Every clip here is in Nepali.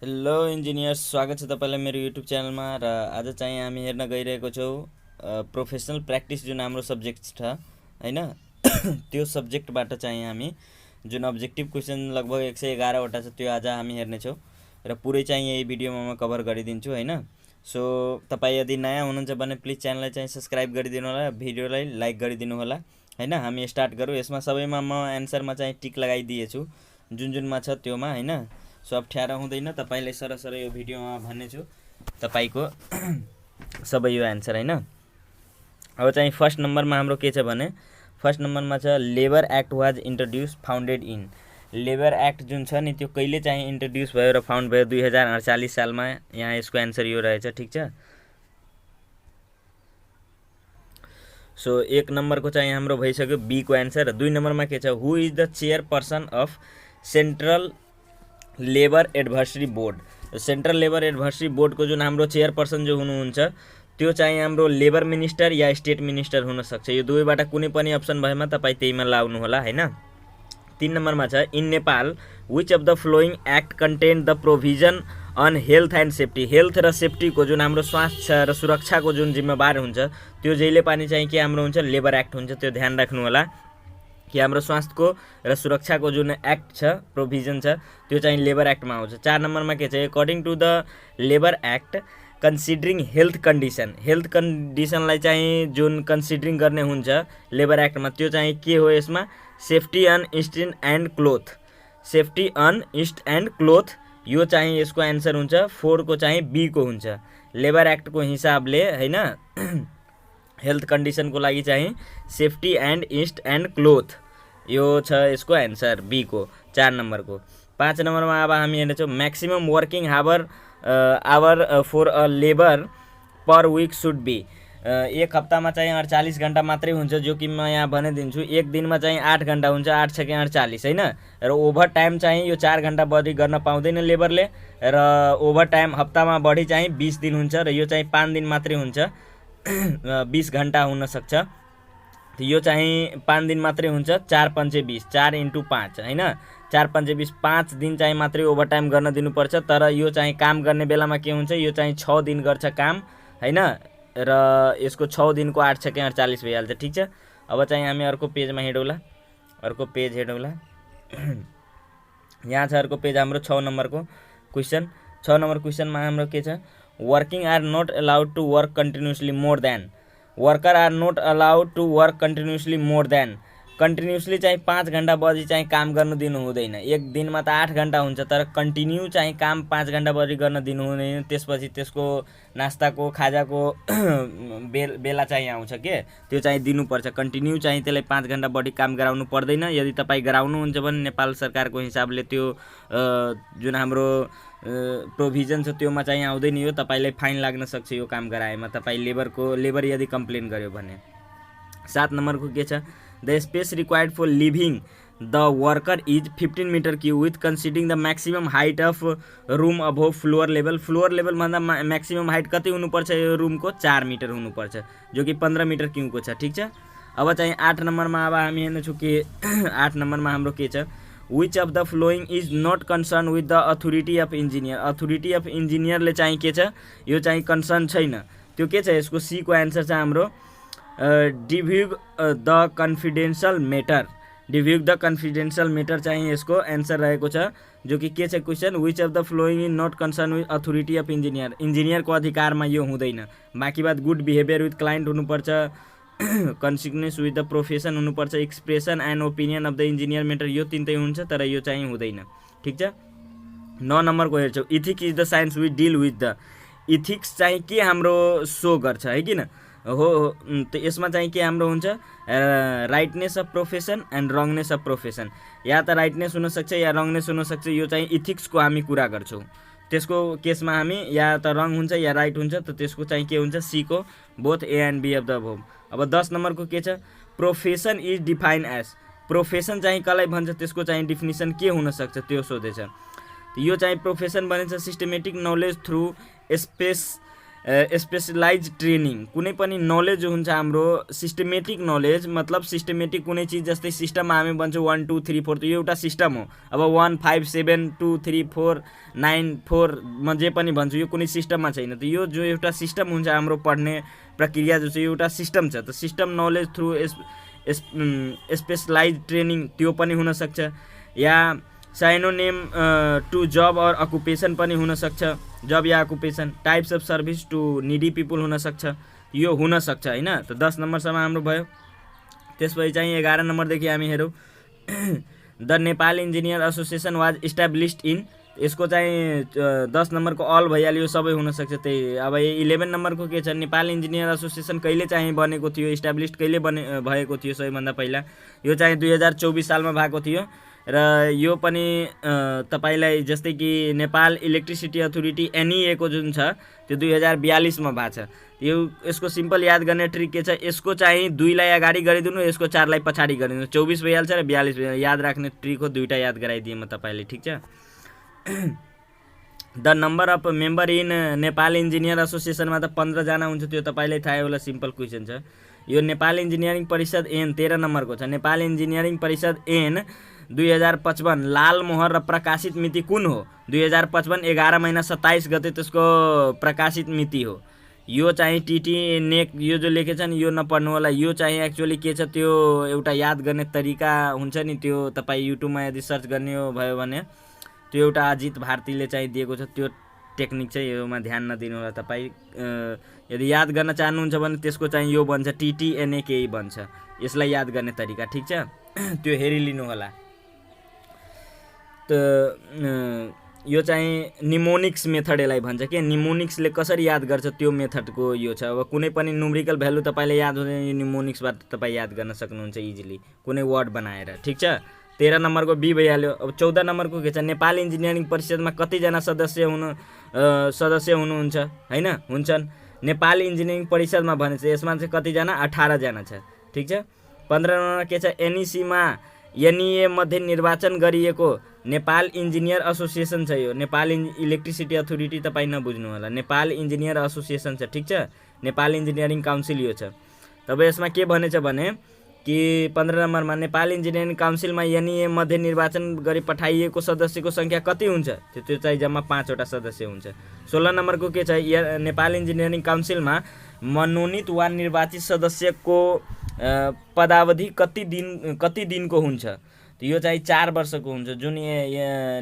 हेलो इन्जिनियर्स, स्वागत छ तपाईँलाई मेरो युट्युब च्यानलमा। र आज चाहिँ हामी हेर्न गइरहेको छौँ प्रोफेसनल प्र्याक्टिस जुन हाम्रो सब्जेक्ट छ होइन त्यो सब्जेक्टबाट चाहिँ हामी जुन अब्जेक्टिभ क्वेसन लगभग 111वटा छ त्यो आज हामी हेर्नेछौँ र पुरै चाहिँ यही भिडियोमा म कभर गरिदिन्छु होइन। सो तपाईँ यदि नयाँ हुनुहुन्छ भने प्लिज च्यानललाई चाहिँ सब्सक्राइब गरिदिनु होला, भिडियोलाई लाइक गरिदिनु होला होइन। हामी स्टार्ट गरौँ। यसमा सबैमा म एन्सरमा चाहिँ टिक लगाइदिएछु जुन जुनमा छ त्योमा होइन। सो अप्ठ्यारो हुँदैन, तपाईँले सरसर यो भिडियोमा भन्नेछु तपाईँको सबै यो एन्सर होइन। अब चाहिँ फर्स्ट नम्बरमा हाम्रो के छ भने फर्स्ट नम्बरमा छ labour act was introduce founded in. Labour act जुन छ नि त्यो कहिले चाहिँ इन्ट्रोड्युस भयो र फाउन्ड भयो 2048 सालमा। यहाँ यसको एन्सर यो रहेछ, ठिक छ। सो एक नम्बरको चाहिँ हाम्रो भइसक्यो बीको एन्सर। 2 नम्बरमा के छ, who is the chairperson of central labour advisory board. Central labour advisory बोर्डको जुन हाम्रो चेयरपर्सन जो हुनुहुन्छ त्यो चाहिँ हाम्रो लेबर मिनिस्टर या स्टेट मिनिस्टर हुनसक्छ। यो दुवैबाट कुनै पनि अप्सन भएमा तपाईँ त्यहीमा लाउनु होला होइन। 3 नम्बरमा छ, in Nepal which of the following act contain the provision on health and safety. Health र सेफ्टीको जुन हाम्रो स्वास्थ्य र सुरक्षाको जुन जिम्मेवार हुन्छ त्यो जहिले पनि चाहिँ के हाम्रो हुन्छ, लेबर एक्ट हुन्छ। त्यो ध्यान राख्नु होला कि हाम्रो स्वास्थ्यको र सुरक्षाको जुन एक्ट छ, प्रोभिजन छ, त्यो चाहिँ लेबर एक्टमा आउँछ। 4 नम्बरमा के छ, according to the labour act considering health condition. Health कन्डिसनलाई चाहिँ जुन कन्सिडरिङ गर्ने हुन्छ लेबर एक्टमा त्यो चाहिँ के हो, यसमा safety on east and cloth. Safety on east and cloth यो चाहिँ यसको एन्सर हुन्छ। 4 को चाहिँ बी को हुन्छ। लेबर एक्टको हिसाबले होइन हेल्थ कन्डिसनको लागि चाहिँ safety and east and cloth यो छ यसको एन्सर बी को 4 नम्बरको। 5 नम्बरमा अब हामी हेर्नेछौँ maximum working hour for a labour per week should be. एक हप्तामा चाहिँ 48 घन्टा मात्रै हुन्छ, जो कि म यहाँ भनिदिन्छु। एक दिनमा चाहिँ 8 घन्टा हुन्छ, 8 छ कि 48 होइन। र ओभर टाइम चाहिँ यो 4 घन्टा बढी गर्न पाउँदैन लेबरले। र ओभर टाइम हप्तामा बढी चाहिँ 20 दिन हुन्छ र यो चाहिँ 5 दिन मात्रै हुन्छ। 20 घन्टा हुनसक्छ, यो चाहिँ 5 दिन मात्रै हुन्छ। 4 पंचे 20, 4 × 5 होइन। 4 पंचे 20, 5 दिन चाहिँ मात्रै ओभर टाइम गर्न दिनुपर्छ। तर यो चाहिँ काम गर्ने बेलामा के हुन्छ, यो चाहिँ 6 दिन गर्छ काम होइन। र यसको 6 दिनको 8 छ कि 48 भइहाल्छ, ठिक छ। अब चाहिँ हामी अर्को पेजमा हेरौँला। अर्को पेज हेरौँला। यहाँ छ अर्को पेज हाम्रो 6 नम्बरको क्वेसन। 6 नम्बर क्वेसनमा हाम्रो के छ, working are not allowed to work continuously more than. Worker are not allowed to work continuously more than. Continuously चाहिँ 5 घन्टा बढी चाहिँ काम गर्न दिनु हुँदैन। एक दिनमा त 8 घन्टा हुन्छ, तर कन्टिन्यू चाहिँ काम 5 घन्टा बढी गर्न दिनु हुँदैन। त्यसपछि त्यसको नास्ताको खाजाको बेला चाहिँ आउँछ के, त्यो चाहिँ दिनुपर्छ। कन्टिन्यू चाहिँ त्यसलाई 5 घन्टा बढी काम गराउनु पर्दैन। यदि तपाईँ गराउनुहुन्छ भने नेपाल सरकारको हिसाबले त्यो जुन हाम्रो प्रोभिजन छ त्योमा चाहिँ आउँदैन। यो तपाईँलाई फाइन लाग्न सक्छ यो काम गराएमा, तपाईँ लेबर यदि कम्प्लेन गर्यो भने। 7 नम्बरको के छ, the space required for living the worker is 15 metre cube with considering the maximum height of room above floor level. Floor लेभलभन्दा म्याक्सिमम हाइट कति हुनुपर्छ यो रुमको, 4 मिटर हुनुपर्छ, जो कि 15 मिटर क्युबको छ, ठिक छ। अब चाहिँ 8 नम्बरमा अब हामी हेर्नेछौँ कि 8 नम्बरमा हाम्रो के छ, which of the following is not concern with the authority of engineer. Authority of इन्जिनियरले चाहिँ के छ, यो चाहिँ कन्सर्न छैन। त्यो के छ, यसको सी को एन्सर छ हाम्रो डिभ्युग द कन्फिडेन्सियल मेटर। डिभ्युग द कन्फिडेन्सियल मेटर चाहिँ यसको एन्सर रहेको छ, जो कि के छ question, which of the following is not concern with authority of engineer. इन्जिनियरको अधिकारमा यो हुँदैन। बाँकी बात गुड बिहेभियर विथ क्लाइन्ट हुनुपर्छ, कन्सिक्वेन्स विथ द प्रोफेसन हुनुपर्छ, expression and opinion of the engineer matter, यो तिनटै हुन्छ, तर यो चाहिँ हुँदैन, ठिक छ। 9 नम्बरको हेर्छौँ, ethics is the science which deal with the. Ethics चाहिँ के हाम्रो सो गर्छ है किन हो, त यसमा चाहिँ के हाम्रो हुन्छ, rightness of profession and wrongness of profession. या त राइटनेस हुनसक्छ या रङनेस हुनसक्छ। यो चाहिँ इथिक्सको हामी कुरा गर्छौँ। त्यसको केसमा हामी या त रङ हुन्छ या राइट हुन्छ, त त्यसको चाहिँ के हुन्छ, सी को both A and B of the above. अब 10 नम्बरको के छ, profession is define as. Profession चाहिँ कसलाई भन्छ, त्यसको चाहिँ डिफिनिसन के हुनसक्छ त्यो सोधेछ। यो चाहिँ प्रोफेसन भनिन्छ systematic knowledge through specialise training, कुनै पनि नलेज हुन्छ हाम्रो सिस्टमेटिक नलेज, मतलब सिस्टमेटिक कुनै चिज, जस्तै सिस्टममा हामी भन्छौँ 1 2 3 4, त यो एउटा सिस्टम हो। अब 1 5 7 2 3 4 9 4 म जे पनि भन्छु यो कुनै सिस्टममा छैन। त यो जो एउटा सिस्टम हुन्छ हाम्रो पढ्ने प्रक्रिया जो छ यो एउटा सिस्टम छ। त system knowledge through specialise training त्यो पनि हुनसक्छ, या साइनोनिम टु जब और अकुपेसन पनि हुनसक्छ, जब या occupation. Types of service to needy people हुनसक्छ, यो हुनसक्छ होइन। त 10 नम्बरसम्म हाम्रो भयो। त्यसपछि चाहिँ 11 नम्बरदेखि हामी हेरौँ the Nepal engineer association was established in, यसको चाहिँ 10 नम्बरको अल भइहाल्यो, सबै हुनसक्छ त्यही। अब 11 नम्बरको के छ, नेपाल इन्जिनियर एसोसिएसन कहिले चाहिँ बनेको थियो, इस्टाब्लिस्ड कहिले भएको थियो सबैभन्दा पहिला, यो चाहिँ 2024 सालमा भएको थियो। र यो पनि तपाईँलाई जस्तै कि नेपाल इलेक्ट्रिसिटी अथोरिटी एनइए को जुन छ त्यो 2042 मा भएको छ। यो यसको सिम्पल याद गर्ने ट्रिक के छ, यसको चाहिँ 2 लाई अगाडि गरिदिनु, यसको 4 लाई पछाडि गरिदिनु, 24 भइहाल्छ र 42 भइहाल्छ। याद राख्ने ट्रिक हो, दुईटा याद गराइदिएँ म तपाईँले, ठिक छ। The number of member in Nepal engineer एसोसिएसनमा त 15 जना हुन्छ, त्यो तपाईँलाई थाहै होला, सिम्पल क्वेसन छ यो। नेपाल इन्जिनियरिङ परिषद ऐन 13 नम्बरको छ। नेपाल इन्जिनियरिङ परिषद ऐन 2055 लाल मोहर र प्रकाशित मिति कुन हो? 2055 11 महिना 27 गते त्यसको प्रकाशित मिति हो। यो चाहिँ टिटी नेक यो जो लेखेछ नि यो नपढ्नु होला, यो चाहिँ एक्चुअली के छ त्यो एउटा याद गर्ने तरिका हुन्छ नि, त्यो तपाईँ युट्युबमा यदि सर्च गर्ने हो भयो भने त्यो एउटा अजित भारतीले चाहिँ दिएको छ, त्यो टेक्निक चाहिँ योमा ध्यान नदिनु होला तपाईँ। यदि याद गर्न चाहनुहुन्छ भने त्यसको चाहिँ यो भन्छ टिटिएनएके भन्छ, यसलाई याद गर्ने तरिका, ठिक छ, त्यो हेरिलिनु होला। त यो चाहिँ निमोनिक्स मेथड यसलाई भन्छ के, निमोनिक्सले कसरी याद गर्छ त्यो मेथडको यो छ। अब कुनै पनि न्युमेरिकल भ्यालु तपाईँले याद हुँदैन, यो निमोनिक्सबाट तपाईँ याद गर्न सक्नुहुन्छ इजिली कुनै वर्ड बनाएर, ठिक छ। 13 नम्बरको बी भइहाल्यो। अब 14 नम्बरको के छ, नेपाल इन्जिनियरिङ परिषदमा कतिजना सदस्य हुनुहुन्छ होइन, हुन्छन्। नेपाल इन्जिनियरिङ परिषदमा भनेछ यसमा चाहिँ कतिजना, 18 जना छ, ठिक छ। 15 नम्बरमा के छ, एनइसीमा एनइए मध्ये निर्वाचन गरिएको नेपाल इन्जिनियर एसोसिएसन छ। यो नेपाल इलेक्ट्रिसिटी अथोरिटी तपाईँ नबुझ्नु होला, नेपाल इन्जिनियर एसोसिएसन छ, ठिक छ, नेपाल इन्जिनियरिङ काउन्सिल यो छ। तब यसमा के भनेछ भने कि 15 नम्बरमा नेपाल इन्जिनियरिङ काउन्सिलमा एनइए मध्ये निर्वाचन गरी पठाइएको सदस्यको सङ्ख्या कति हुन्छ, त्यो चाहिँ जम्मा 5 वटा सदस्य हुन्छ। 16 नम्बरको के छ, नेपाल इन्जिनियरिङ काउन्सिलमा मनोनित वा निर्वाचित सदस्यको पदावधि कति दिनको हुन्छ, यो चाहिँ 4 वर्षको हुन्छ। जुन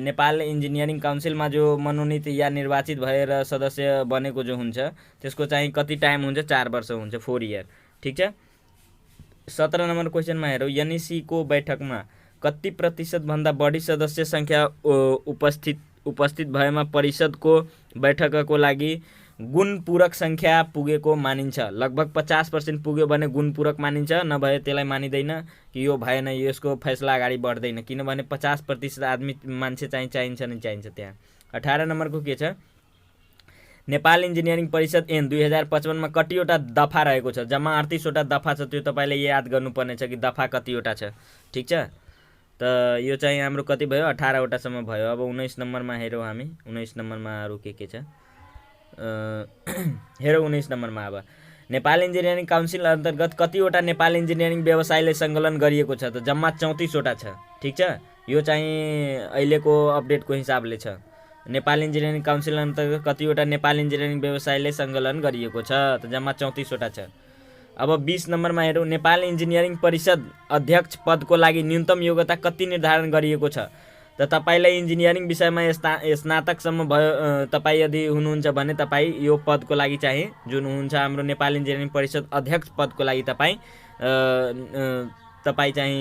नेपाल इन्जिनियरिङ काउन्सिलमा जो मनोनित या निर्वाचित भएर सदस्य बनेको जो हुन्छ त्यसको चाहिँ कति टाइम हुन्छ, 4 वर्ष हुन्छ, 4 इयर, ठिक छ। 17 नम्बर क्वेसनमा हेरौँ, एनइसी को बैठकमा कति प्रतिशत भन्दा बढी सदस्य सङ्ख्या उपस्थित भएमा परिषदको बैठकको लागि गुणपूरक सङ्ख्या पुगेको मानिन्छ। लगभग 50% पुग्यो भने गुणपूरक मानिन्छ, नभए त्यसलाई मानिँदैन कि यो भएन, यसको फैसला अगाडि बढ्दैन, किनभने 50% आदमी मान्छे चाहिँ चाहिन्छ नै चाहिन्छ त्यहाँ। 18 नम्बरको के छ, नेपाल इन्जिनियरिङ परिषद ऐन 2055 मा कतिवटा दफा रहेको छ, जम्मा 38 वटा दफा छ, त्यो तपाईँले याद गर्नुपर्ने छ कि दफा कतिवटा छ, ठिक छ। त यो चाहिँ हाम्रो कति भयो, 18 वटासम्म भयो। अब 19 नम्बरमा हेरौँ हामी, 19 नम्बरमा अरू के छ हेरौँ। 19 नम्बरमा अब नेपाल इन्जिनियरिङ काउन्सिल अन्तर्गत कतिवटा नेपाल इन्जिनियरिङ व्यवसायले सङ्कलन गरिएको छ, त जम्मा 34 वटा छ, ठिक छ। यो चाहिँ अहिलेको अपडेटको हिसाबले छ। नेपाल इन्जिनियरिङ काउन्सिल अन्तर्गत कतिवटा नेपाल इन्जिनियरिङ व्यवसायले सङ्कलन गरिएको छ, त जम्मा 34 वटा छ। अब 20 नम्बरमा हेरौँ, नेपाल इन्जिनियरिङ परिषद अध्यक्ष पदको लागि न्यूनतम योग्यता कति निर्धारण गरिएको छ, त तपाईँलाई इन्जिनियरिङ विषयमा स्नातकसम्म भयो तपाईँ यदि हुनुहुन्छ भने तपाईँ यो पदको लागि चाहिँ जुन हुन्छ हाम्रो नेपाल इन्जिनियरिङ परिषद अध्यक्ष पदको लागि तपाईँ चाहिँ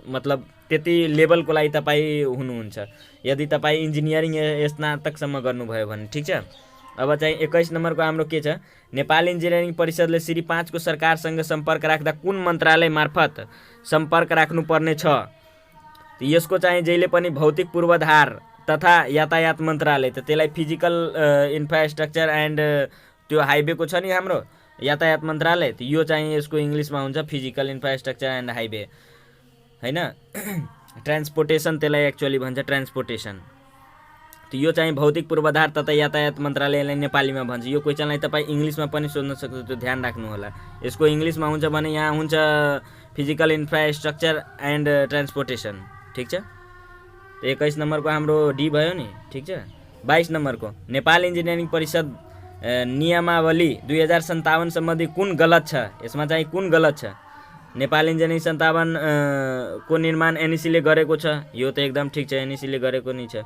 मतलब त्यति लेभलको लागि तपाईँ हुनुहुन्छ यदि तपाईँ इन्जिनियरिङ स्नातकसम्म गर्नुभयो भने, ठिक छ। अब चाहिँ 21 नम्बरको हाम्रो के छ, नेपाल इन्जिनियरिङ परिषदले श्री 5 को सरकारसँग सम्पर्क राख्दा कुन मन्त्रालय मार्फत सम्पर्क राख्नुपर्ने छ, यसको चाहिँ जहिले पनि भौतिक पूर्वाधार तथा यातायात मन्त्रालय, त त्यसलाई फिजिकल इन्फ्रास्ट्रक्चर एन्ड त्यो हाइवेको छ नि हाम्रो यातायात मन्त्रालय, त यो चाहिँ यसको इङ्ग्लिसमा हुन्छ फिजिकल इन्फ्रास्ट्रक्चर एन्ड हाइवे होइन, ट्रान्सपोर्टेसन त्यसलाई एक्चुअली भन्छ ट्रान्सपोर्टेसन। त यो चाहिँ भौतिक पूर्वाधार तथा यातायात मन्त्रालयले नेपालीमा भन्छ। यो क्वेसनलाई तपाईँ इङ्ग्लिसमा पनि सोध्न सक्छ, त्यो ध्यान राख्नु होला। यसको इङ्ग्लिसमा हुन्छ भने यहाँ हुन्छ फिजिकल इन्फ्रास्ट्रक्चर एन्ड ट्रान्सपोर्टेसन, ठिक छ। 21 नम्बरको हाम्रो डी भयो नि, ठिक छ। 22 नम्बरको नेपाल इन्जिनियरिङ परिषद नियमावली 2057 सम्बन्धी कुन गलत छ? यसमा चाहिँ कुन गलत छ? नेपाल इन्जिनियरिङ 57 को निर्माण एनइसीले गरेको छ, यो त एकदम ठिक छ, एनइसीले गरेको नि छ।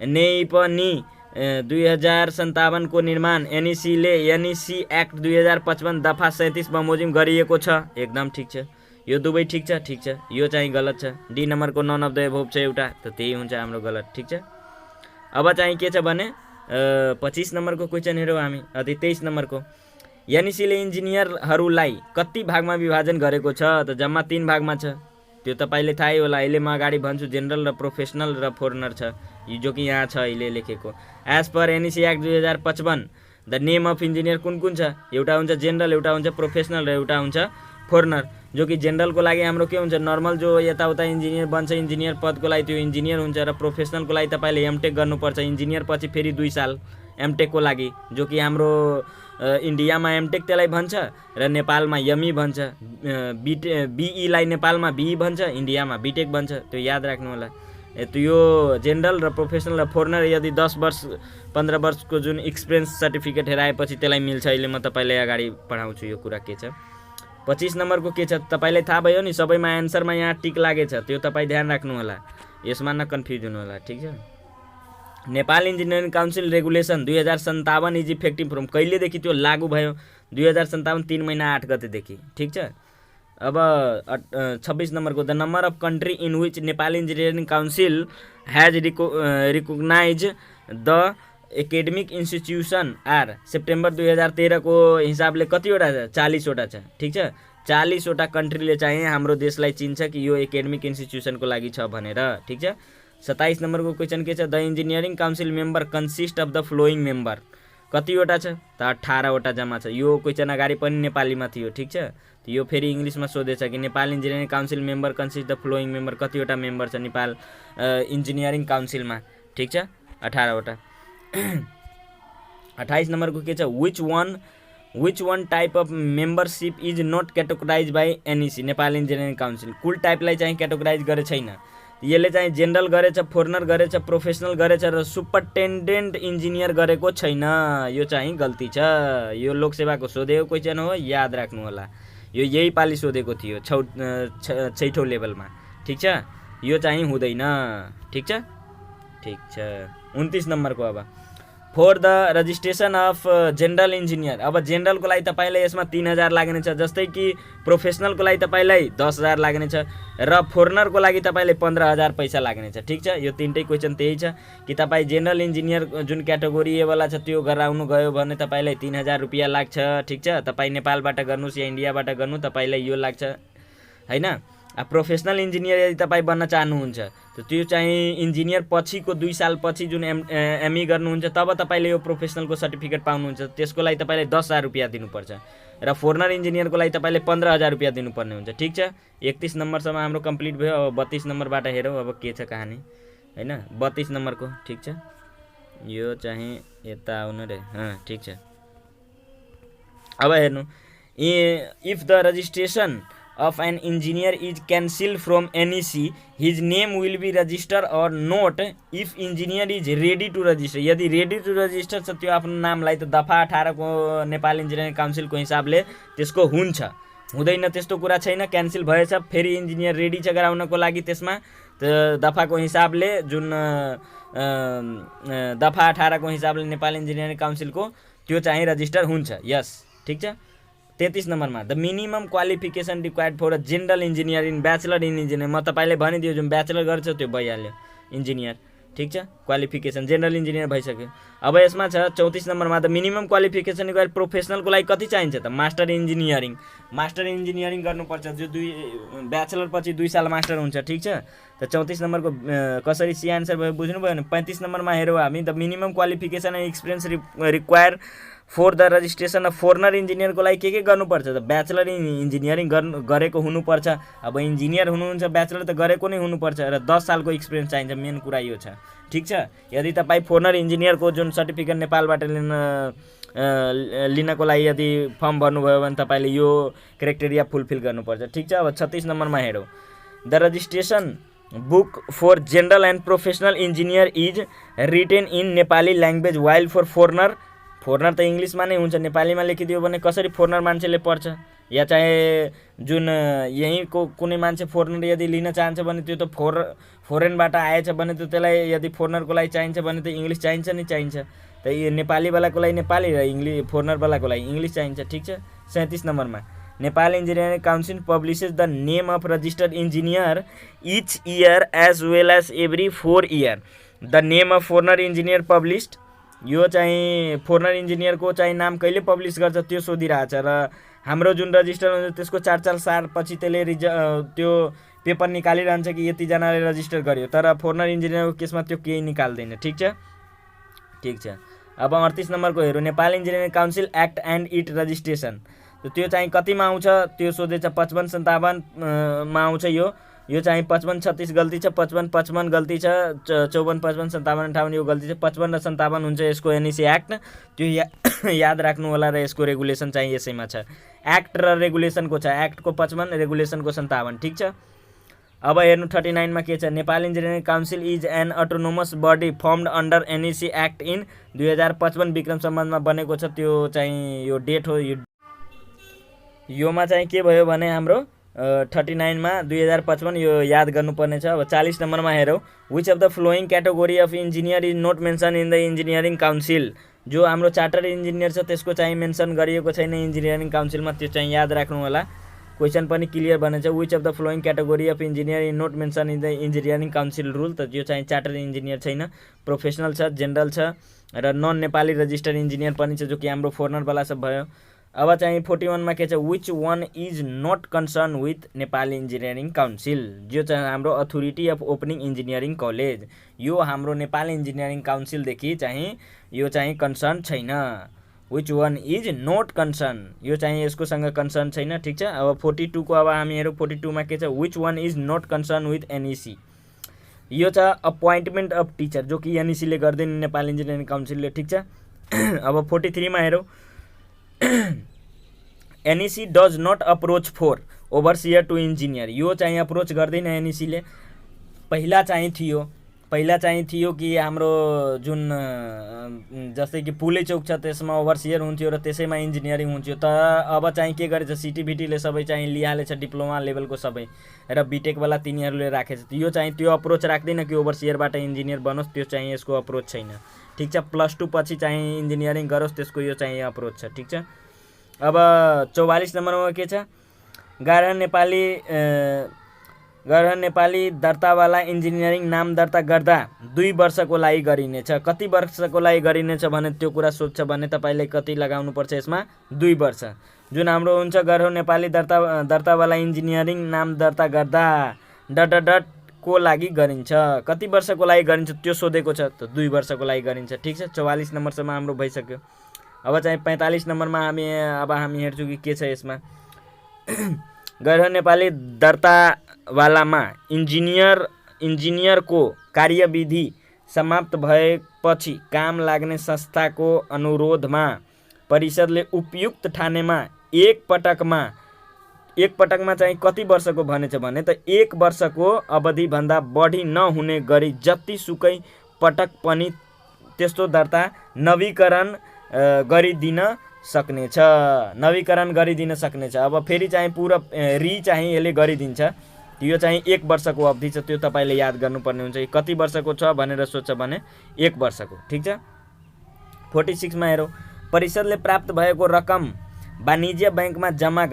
नेपनी 2057 को निर्माण एनइसी एक्ट 2055 दफा 37 बमोजिम गरिएको छ, एकदम ठिक छ। यो दुवै ठिक छ, ठिक छ, यो चाहिँ गलत छ। डी नम्बरको नन अफ द एबोभ छ एउटा, त त्यही हुन्छ हाम्रो गलत, ठिक छ। अब चाहिँ के छ भने 25 नम्बरको क्वेसन हेरौँ हामी। 23 नम्बरको एनइसीले इन्जिनियरहरूलाई कति भागमा विभाजन गरेको छ? त जम्मा 3 भागमा छ, त्यो तपाईँले थाहै होला। अहिले म अगाडि भन्छु जेनरल र प्रोफेसनल र फोरनर छ, जो कि यहाँ छ अहिले लेखेको। As per NEC act 2055 the name of engineer कुन कुन छ? एउटा हुन्छ जेनरल, एउटा हुन्छ प्रोफेसनल र एउटा हुन्छ फोरनर। जो कि जेनरलको लागि हाम्रो के हुन्छ, नर्मल जो यताउता इन्जिनियर बन्छ इन्जिनियर पदको लागि त्यो इन्जिनियर हुन्छ, र प्रोफेसनलको लागि तपाईँले एमटेक गर्नुपर्छ, इन्जिनियर पछि फेरि 2 साल एमटेकको लागि, जो कि हाम्रो इन्डियामा एमटेक त्यसलाई भन्छ र नेपालमा यमी भन्छ। बीईलाई नेपालमा बीई भन्छ, इन्डियामा बीटेक भन्छ, त्यो याद राख्नु होला। तो यो जेनरल र प्रोफेसनल र फोरनर यदि 10 वर्ष 15 वर्षको जुन एक्सपिरियन्स सर्टिफिकेट हेराएपछि त्यसलाई मिल्छ। अहिले म तपाईँलाई अगाडि पढाउँछु यो कुरा के छ। 25 नम्बरको के छ तपाईँलाई थाहा भयो नि, सबैमा एन्सरमा यहाँ टिक लागेछ, त्यो तपाईँ ध्यान राख्नु होला, यसमा न कन्फ्युज हुनु होला, ठिक छ। Nepal engineering council regulation 2057 is effective from कहिलेदेखि त्यो लागू भयो? 2057 3 महिना 8 गतेदेखि, ठिक छ। अब 26 नम्बरको the number of country in which Nepal engineering Council has recognise the academic institution are September 2013 को हिसाबले कतिवटा छ? 40 वटा छ, ठिक छ। 40 वटा कन्ट्रीले चाहिँ हाम्रो देशलाई चिन्छ कि यो एकेडमिक इन्स्टिट्युसनको लागि छ भनेर, ठिक छ। 27 नम्बरको क्वेसन के छ? The engineering council member consist of the flowing member कतिवटा छ? त 18 वटा जम्मा छ। यो क्वेसन अगाडि पनि नेपालीमा थियो, ठिक छ। यो फेरि इङ्ग्लिसमा सोधेछ कि Nepal engineering council member consist the following member कतिवटा मेम्बर छ नेपाल इन्जिनियरिङ काउन्सिलमा, ठिक छ, 18 वटा। 28 नम्बरको के छ? Which one type of membership is not categorise by NEC Nepal engineering council कुल टाइपलाई चाहिँ क्याटेगोराइज गरेको छैन। यसले चाहिँ जेनरल गरेछ, फोरनर गरेछ, प्रोफेसनल गरेछ र सुपरिन्टेन्डेन्ट इन्जिनियर गरेको छैन। यो चाहिँ गल्ती छ। यो लोकसेवाको सोधेको क्वेसन हो, याद राख्नु होला। यो यही पालि सोधेको थियो 6औं लेभलमा, ठिक छ। यो चाहिँ हुँदैन, ठिक छ, ठिक छ। 29 नम्बरको अब for the registration of general engineer. अब जेनरलको लागि तपाईँलाई यसमा 3000 लाग्नेछ, जस्तै कि प्रोफेसनलको लागि तपाईँलाई 10000 लाग्नेछ र फोरनरको लागि तपाईँले 15000 पैसा लाग्नेछ, ठिक छ। यो तीनटै क्वेसन त्यही छ कि तपाईँ जेनरल इन्जिनियर जुन क्याटेगोरी एवाला छ त्यो गराउनु गयो भने तपाईँलाई 3000 रुपियाँ लाग्छ, ठिक छ। तपाईँ नेपालबाट गर्नुहोस् या इन्डियाबाट गर्नु तपाईँलाई यो लाग्छ, होइन। प्रोफेसनल इन्जिनियर यदि तपाईँ बन्न चाहनुहुन्छ त त्यो चाहिँ इन्जिनियर पछिको 2 साल पछि जुन एमई गर्नुहुन्छ तब तपाईँले यो प्रोफेसनलको सर्टिफिकेट पाउनुहुन्छ। त्यसको लागि तपाईँले 10000 रुपियाँ दिनुपर्छ र फोरनर इन्जिनियरको लागि तपाईँले 15000 रुपियाँ दिनुपर्ने हुन्छ, ठिक छ। 31 नम्बरसम्म हाम्रो कम्प्लिट भयो। अब 32 नम्बरबाट हेरौँ अब के छ कहानी, होइन। 32 नम्बरको, ठिक छ। यो चाहिँ यता आउनु रे, ठिक छ। अब हेर्नु, if the registration of an engineer is cancelled from NEC, his name will be registered or not if engineer is ready to register। यदि ready to register छ त्यो आफ्नो नामलाई त दफा 18 को नेपाल इन्जिनियरिङ काउन्सिलको हिसाबले त्यसको हुन्छ, हुँदैन त्यस्तो कुरा छैन। क्यान्सल भएछ फेरि इन्जिनियर रेडी छ गराउनको लागि, त्यसमा त दफाको हिसाबले जुन दफा 18 को हिसाबले नेपाल इन्जिनियरिङ काउन्सिलको त्यो चाहिँ रजिस्टर हुन्छ, यस, ठिक छ। 33 नम्बरमा the minimum qualification required for a general engineer in bachelor in engineer. म तपाईँले भनिदियो जुन ब्याचलर गर्छ त्यो भइहाल्यो इन्जिनियर, ठिक छ। क्वालिफिकेसन जेनरल इन्जिनियर भइसक्यो। अब यसमा छ 34 नम्बरमा द मिनिमम क्वालिफिकेसन रिक्वायर्ड प्रोफेसनलको लागि कति चाहिन्छ त? मास्टर इन्जिनियरिङ गर्नुपर्छ, जो ब्याचलर पछि 2 साल मास्टर हुन्छ, ठिक छ। त 34 नम्बरको कसरी सी आन्सर भयो बुझ्नुभयो भने 35 नम्बरमा हेरौँ हामी the minimum qualification and experience require for the registration of foreigner इन्जिनियरको लागि के गर्नुपर्छ त ब्याचलर इन इन्जिनियरिङ गरेको हुनुपर्छ। अब इन्जिनियर हुनुहुन्छ ब्याचलर त गरेको नै हुनुपर्छ र 10 सालको एक्सपिरियन्स चाहिन्छ, मेन कुरा यो छ। ठिक छ। यदि तपाईँ फोरेनर इन्जिनियरको जुन सर्टिफिकेट नेपालबाट लिनको लागि यदि फर्म भर्नुभयो भने तपाईँले यो क्राइटेरिया फुलफिल गर्नुपर्छ। ठिक छ। अब 36 नम्बरमा हेरौँ, the registration book for general and professional engineer is written in Nepali language while for foreigner त इङ्ग्लिसमा नै हुन्छ, नेपालीमा लेखिदियो भने कसरी फोरेनर मान्छेले पढ्छ? या चाहे जुन यहीँको कुनै मान्छे फोरेनर यदि लिन चाहन्छ भने त्यो त फोरेनबाट आएछ भने त त्यसलाई यदि फोरेनरको लागि चाहिन्छ भने त इङ्ग्लिस चाहिन्छ नै चाहिन्छ। त यो नेपालीवालाको लागि नेपाली र फोरेनरवालाको लागि इङ्ग्लिस चाहिन्छ। ठिक छ। 37 नम्बरमा Nepal engineering council publishes the name of registered engineer each year as well as every 4 year. The name of foreigner engineer published, यो चाहिँ फोरेनर इन्जिनियरको चाहिँ नाम कहिले पब्लिस गर्छ त्यो सोधिरहेछ र हाम्रो जुन रजिस्टर हुन्छ त्यसको 4 साल पछि त्यसले त्यो पेपर निकालिरहन्छ कि यतिजनाले रजिस्टर गर्यो, तर फोरेनर इन्जिनियरको केसमा त्यो केही निकाल्दैन। ठिक छ। ठिक छ। अब 38 नम्बरको हेरौँ, Nepal engineering council act and it registration. त्यो चाहिँ कतिमा आउँछ त्यो सोधेछ, 55-57 मा आउँछ। यो चाहिँ 55-36 गल्ती छ, 55-55 गल्ती छ, 54-55-57-58 यो गल्ती छ, 55 र 57 हुन्छ यसको एनइसी एक्ट। त्यो याद राख्नु होला र यसको रेगुलेसन चाहिँ यसैमा छ। एक्ट र रेगुलेसनको छ, एक्टको 55, रेगुलेसनको 57। ठिक छ। अब हेर्नु 39 मा के छ, Nepal engineering Council is an autonomous body formed under NEC act in 2055 Bikram सम्बन्धमा बनेको छ। त्यो चाहिँ यो डेट हो। योमा चाहिँ के भयो भने हाम्रो 39 मा 2055 यो याद गर्नुपर्ने छ। अब 40 नम्बरमा हेरौँ, which of the following category of engineer is note mention in the engineering Council. जो हाम्रो चार्टर्ड इन्जिनियर छ त्यसको चाहिँ मेन्सन गरिएको छैन इन्जिनियरिङ काउन्सिलमा, त्यो चाहिँ याद राख्नु होला। क्वेसन पनि क्लियर बनेछ, which of the following category of engineer in not mention in the engineering council rule. त यो चाहिँ चार्टर्ड इन्जिनियर छैन, प्रोफेसनल छ, जेनरल छ र नन नेपाली रजिस्टर्ड इन्जिनियर पनि छ, जो कि हाम्रो फोरेनरवाला सब भयो। अब चाहिँ 41 मा के छ, which one is not concern with Nepali Engineering Council. जो चाहिँ हाम्रो authority of opening engineering college, यो हाम्रो नेपाली इन्जिनियरिङ काउन्सिलदेखि चाहिँ यो चाहिँ कन्सर्न छैन। Which one is note concern, यो चाहिँ यसकोसँग कन्सर्न छैन। ठिक छ। अब 42 को अब हामी हेरौँ, 42 मा के छ, which one is not concern with NEC. यो छ अपोइन्टमेन्ट अफ टिचर, जो कि एनइसीले गर्दैन, नेपाल इन्जिनियरिङ काउन्सिलले। ठिक छ। अब 43 मा हेरौँ, NEC does not approach for overseer to engineer. यो चाहिँ अप्रोच गर्दैन एनइसीले। पहिला चाहिँ थियो कि हाम्रो जुन जस्तै कि पुलै चौक छ त्यसमा ओभरसियर हुन्थ्यो र त्यसैमा इन्जिनियरिङ हुन्थ्यो। तर अब चाहिँ के गरेछ, सिटिभिटीले सबै चाहिँ लिइहालेछ, डिप्लोमा लेभलको सबै र बिटेकवाला तिनीहरूले राखेछ। यो चाहिँ त्यो अप्रोच राख्दैन कि ओभरसियरबाट इन्जिनियर बनोस्, त्यो चाहिँ यसको अप्रोच छैन। ठिक छ। +2 पछि चाहिँ इन्जिनियरिङ गरोस्, त्यसको यो चाहिँ अप्रोच छ। ठिक छ। अब 44 नम्बरमा के छ, गैर नेपाली दर्तावाला इन्जिनियरिङ नाम दर्ता गर्दा 2 वर्षको लागि गरिनेछ। कति वर्षको लागि गरिनेछ भने त्यो कुरा सोध्छ भने तपाईँले कति लगाउनुपर्छ यसमा, 2 वर्ष। जुन हाम्रो हुन्छ गैर नेपाली दर्तावाला इन्जिनियरिङ नाम दर्ता गर्दा डट को लागि गरिन्छ, कति वर्षको लागि गरिन्छ त्यो सोधेको छ, त 2 वर्षको लागि गरिन्छ। ठिक छ। 44 नम्बरसम्म हाम्रो भइसक्यो। अब चाहिँ 45 नम्बरमा हामी हेर्छौँ कि के छ यसमा, गैर नेपाली दर्तावालामा इन्जिनियरको कार्यविधि समाप्त भएपछि काम लाग्ने संस्थाको अनुरोधमा परिषदले उपयुक्त ठानेमा एक पटकमा चाहिँ कति वर्षको भनेछ भने त 1 वर्षको अवधिभन्दा बढी नहुने गरी जतिसुकै पटक पनि त्यस्तो दर्ता नवीकरण गरिदिन सक्नेछ। अब फेरि चाहिँ पुरा चाहिँ यसले गरिदिन्छ। यो चाहिँ 1 वर्षको अवधि छ, त्यो तपाईँले याद गर्नुपर्ने हुन्छ। कति वर्षको छ भनेर सोध्छ भने 1 वर्षको। ठिक छ। 46 मा हेरौँ, परिषदले प्राप्त भएको रकम वाणिज्य बैंकमा जम्मा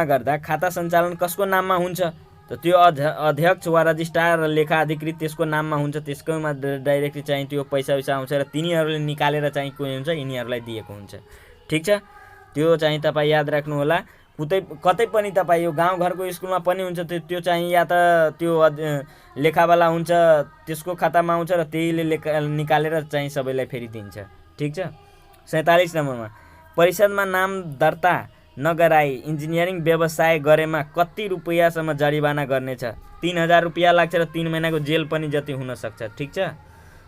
गर्दा खाता सञ्चालन कसको नाममा हुन्छ, त त्यो अध्यक्ष वा रजिस्ट्रार लेखा अधिकृत त्यसको नाममा हुन्छ। त्यसकोमा डाइरेक्टली चाहिँ त्यो पैसा आउँछ र तिनीहरूले निकालेर चाहिँ के हुन्छ, यिनीहरूलाई दिएको हुन्छ। ठिक छ। त्यो चाहिँ तपाईँ याद राख्नु होला। कतै पनि तपाईँ यो गाउँघरको स्कुलमा पनि हुन्छ, त्यो चाहिँ या त त्यो लेखावाला हुन्छ त्यसको खातामा आउँछ र त्यहीले निकालेर चाहिँ सबैलाई फेरि दिन्छ। ठिक छ। 47 नम्बरमा परिषदमा नाम दर्ता नगराई इन्जिनियरिङ व्यवसाय गरेमा कति रुपैयाँसम्म जरिवाना गर्नेछ? 3000 रुपैयाँ लाग्छ र 3 महिनाको जेल पनि जति हुन सक्छ। ठिक छ।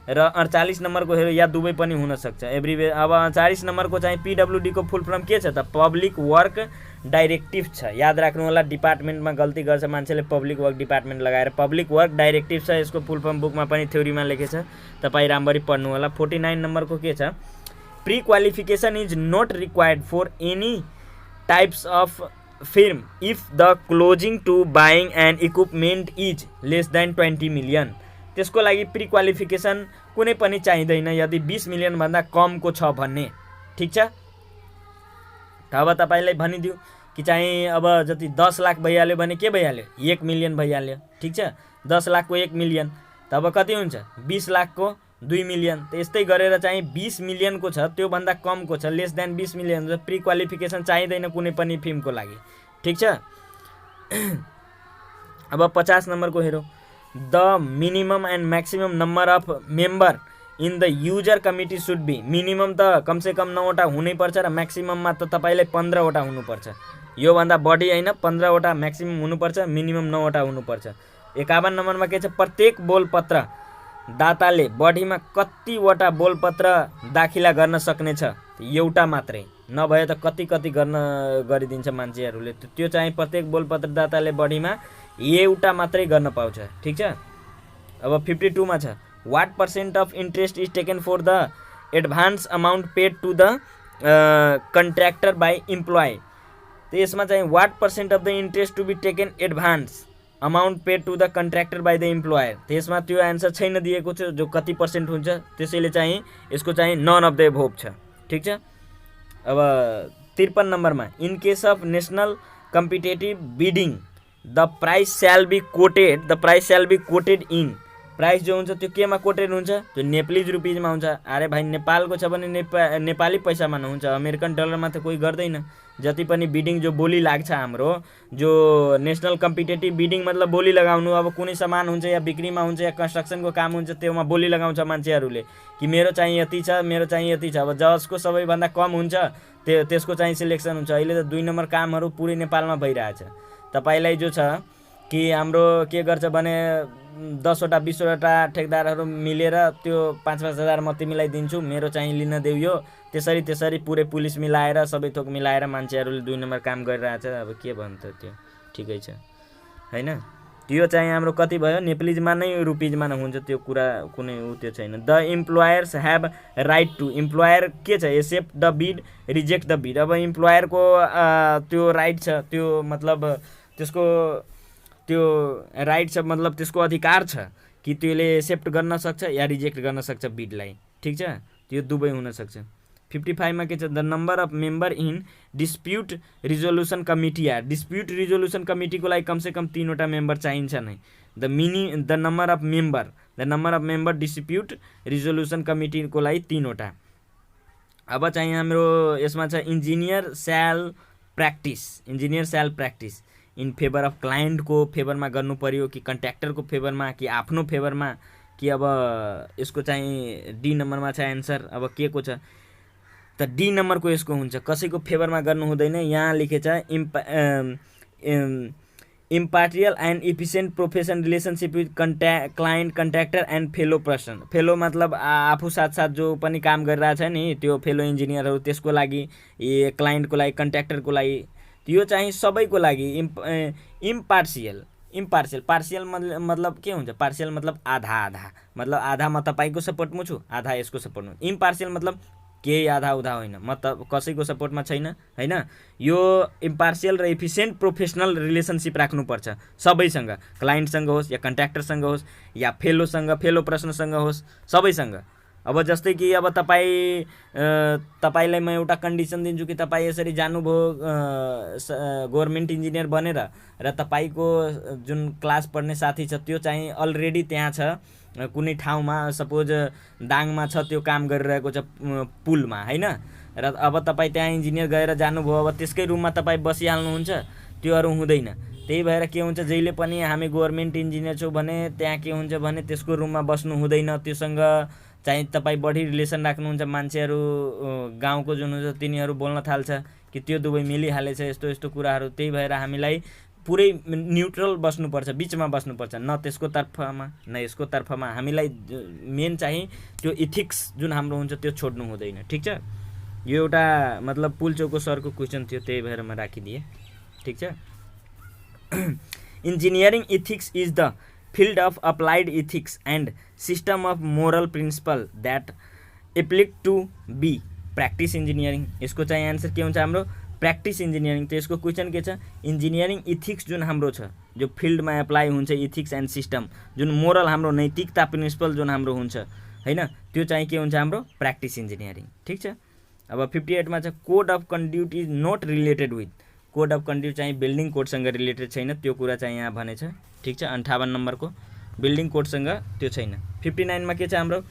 र 48 नम्बरको हेरौँ, या दुवै पनि हुन सक्छ एभ्रिवे। अब 48 नम्बरको चाहिँ PWD को फुल फर्म के छ त? पब्लिक वर्क डाइरेक्टिभ छ। याद राख्नु होला, डिपार्टमेन्टमा गल्ती गर्छ मान्छेले, पब्लिक वर्क डिपार्टमेन्ट लगाएर पब्लिक वर्क डाइरेक्टिभ छ। यसको फुल फर्म बुकमा पनि थ्योरीमा लेखेछ, तपाईँ राम्ररी पढ्नु होला। 49 नम्बरको के छ? Pre qualification is not required for any types of firm if the closing to buying and equipment is less than 20 million. त्यसको लागि प्री क्वालिफिकेसन कुनै पनि चाहिँदैन यदि 20 मिलियनभन्दा कमको छ भन्ने। ठिक छ। अब तपाईँलाई भनिदियो कि चाहिँ अब जति 10 लाख भइहाल्यो भने के भइहाल्यो? 1 मिलियन भइहाल्यो। ठिक छ। 10 लाखको 1 मिलियन तब कति हुन्छ? 20 लाखको 2 मिलियन। त यस्तै गरेर चाहिँ 20 मिलियनको छ, त्योभन्दा कमको छ, lace than 20 million, pre qualification चाहिँदैन कुनै पनि फिल्मको लागि। ठिक छ। अब 50 नम्बरको हेरौँ। The minimum and maximum number of member in the user committee should be. Minimum त कमसेकम 9वटा हुनैपर्छ र म्याक्सिमममा त तपाईँलाई 15वटा हुनुपर्छ। योभन्दा बढी होइन, 15वटा म्याक्सिमम हुनुपर्छ, मिनिमम 9वटा हुनुपर्छ। 51 नम्बरमा के छ? प्रत्येक बोलपत्र दाताले बढीमा कतिवटा बोलपत्र दाखिला गर्न सक्नेछ? एउटा मात्रै, नभए त कति कति गरिदिन्छ मान्छेहरूले। त्यो चाहिँ प्रत्येक बोलपत्र दाताले बढीमा एउटा मात्रै गर्न पाउँछ। ठिक छ। अब 52 मा छ what % of interest is taken for the advance amount paid to the contractor by employee. त यसमा चाहिँ what % of the interest to be taken advance amount paid to the contractor by the employer. त्यसमा त्यो एन्सर छैन दिएको छ जो कति % हुन्छ, त्यसैले चाहिँ यसको चाहिँ नन अफ द एभोभ छ। ठिक छ। अब 53 नम्बरमा in case of national competitive bidding the price स्याल बी कोटेड इन। प्राइस जो हुन्छ त्यो केमा कोटेड हुन्छ? त्यो नेपालीज रुपिजमा हुन्छ। अरे भाइ नेपालको छ भने नेपाली पैसामा नहुन्छ, अमेरिकन डलरमा त कोही गर्दैन। जति पनि बिडिङ जो बोली लाग्छ हाम्रो, जो नेसनल कम्पिटेटिभ बिडिङ मतलब बोली लगाउनु। अब कुनै सामान हुन्छ या बिक्रीमा हुन्छ या कन्स्ट्रक्सनको काम हुन्छ, त्योमा बोली लगाउँछ मान्छेहरूले कि मेरो चाहिँ यति छ, मेरो चाहिँ यति छ। अब जसको सबैभन्दा कम हुन्छ त्यसको चाहिँ सिलेक्सन हुन्छ। अहिले त 2 नम्बर कामहरू पुरै नेपालमा भइरहेछ। तपाईँलाई जो छ कि हाम्रो के गर्छ भने 10वटा 20वटा ठेकदारहरू मिलेर त्यो 5-5 हजार म तिमीलाई दिन्छु, मेरो चाहिँ लिन देऊ यो, त्यसरी पुरै पुलिस मिलाएर सबै थोक मिलाएर मान्छेहरूले 2 नम्बर काम गरिरहेछ। अब के भन्छ त्यो? ठिकै छ हैन। त्यो चाहिँ हाम्रो कति भयो? नेपालीजमा नै रुपिजमा नै हुन्छ, त्यो कुरा कुनै त्यो छैन। The employers have right to. Employer के छ? Accept the bid, reject the bid. अब इम्प्लोयरको त्यो राइट छ, त्यो मतलब त्यसको त्यो राइट छ, मतलब त्यसको अधिकार छ कि त्यसले एक्सेप्ट गर्न सक्छ या रिजेक्ट गर्न सक्छ बिडलाई। ठिक छ। त्यो दुवै हुन सक्छ। 55 मा के छ? The number of member in dispute resolution committee. Dispute resolution कमिटीको लागि कमसेकम 3वटा मेम्बर चाहिन्छ नै। The number of member dispute resolution कमिटीको लागि 3वटा। अब चाहिँ हाम्रो यसमा छ engineer shall practice in favour of क्लाइन्टको फेभरमा गर्नु पर्यो कि कन्ट्र्याक्टरको फेभरमा कि आफ्नो फेभरमा कि अब यसको चाहिँ डी नम्बरमा छ एन्सर। अब के को छ त? डी नम्बरको यसको हुन्छ, कसैको फेभरमा गर्नु हुँदैन। यहाँ लेखेछ impartial and efficient profession relationship with client, contractor and fellow person. Fellow मतलब आफू साथसाथ जो पनि काम गरिरहेछ नि, त्यो फेलो इन्जिनियरहरू, त्यसको लागि, क्लाइन्टको लागि, कन्ट्र्याक्टरको लागि, त्यो चाहिँ सबैको लागि। पार्सियल मतलब के हुन्छ? पार्सियल मतलब आधा, मतलब आधा म तपाईँको सपोर्टमा छु, आधा यसको सपोर्टमा। इम्पार्सियल मतलब केही आधा उधा होइन, म त कसैको सपोर्टमा छैन हैन। यो इम्पार्सियल र इफिसियन्ट प्रोफेसनल रिलेसनसिप राख्नुपर्छ सबैसँग, क्लाइन्टसँग होस् या कन्ट्र्याक्टरसँग होस् या फेलो पर्सनसँग होस्, सबैसँग। अब जस्तै कि अब तपाईँलाई म एउटा कन्डिसन दिन्छु कि तपाईँ यसरी जानुभयो गभर्मेन्ट इन्जिनियर बनेर, र तपाईँको जुन क्लास पढ्ने साथी छ त्यो चाहिँ अलरेडी त्यहाँ छ कुनै ठाउँमा, सपोज दाङमा छ, त्यो काम गरिरहेको छ पुलमा हैन। र अब तपाईँ त्यहाँ इन्जिनियर गएर जानुभयो, अब त्यसकै रुममा तपाईँ बसिहाल्नुहुन्छ, त्योहरू हुँदैन। त्यही भएर के हुन्छ, जहिले पनि हामी गभर्मेन्ट इन्जिनियर छौँ भने त्यहाँ के हुन्छ भने त्यसको रुममा बस्नु हुँदैन, त्योसँग चाहिँ तपाईँ बढी रिलेसन राख्नुहुन्छ मान्छेहरू गाउँको जुन हुन्छ तिनीहरू बोल्न थाल्छ कि त्यो दुवै मिलिहालेछ यस्तो यस्तो कुराहरू। त्यही भएर हामीलाई पुरै न्युट्रल बस्नुपर्छ, बिचमा बस्नुपर्छ, न त्यसको तर्फमा न यसको तर्फमा। हामीलाई मेन चाहिँ त्यो इथिक्स जुन हाम्रो हुन्छ त्यो छोड्नु हुँदैन। ठिक छ, यो एउटा मतलब पुल्चोको सरको क्वेसन थियो, त्यही भएर म राखिदिएँ। ठिक छ। Engineering ethics is the field of applied ethics and system of moral principle that apply to be practice engineering। यसको चाहिँ आन्सर के हुन्छ हाम्रो प्र्याक्टिस इन्जिनियरिङ। त यसको क्वेसन के छ, इन्जिनियरिङ इथिक्स जुन हाम्रो छ जो फिल्डमा एप्लाई हुन्छ इथिक्स एन्ड सिस्टम, जुन मोरल हाम्रो नैतिकता प्रिन्सिपल जुन हाम्रो हुन्छ हैन, त्यो चाहिँ के हुन्छ हाम्रो प्र्याक्टिस इन्जिनियरिङ। ठिक छ। अब 58 मा छ code of conduct is not related with. Code of conduct चाहिँ बिल्डिङ कोडसँग रिलेटेड छैन, त्यो कुरा चाहिँ यहाँ भनेछ। ठिक छ। 58 नम्बरको बिल्डिङ कोडसँग त्यो छैन। 59 मा के छ हाम्रो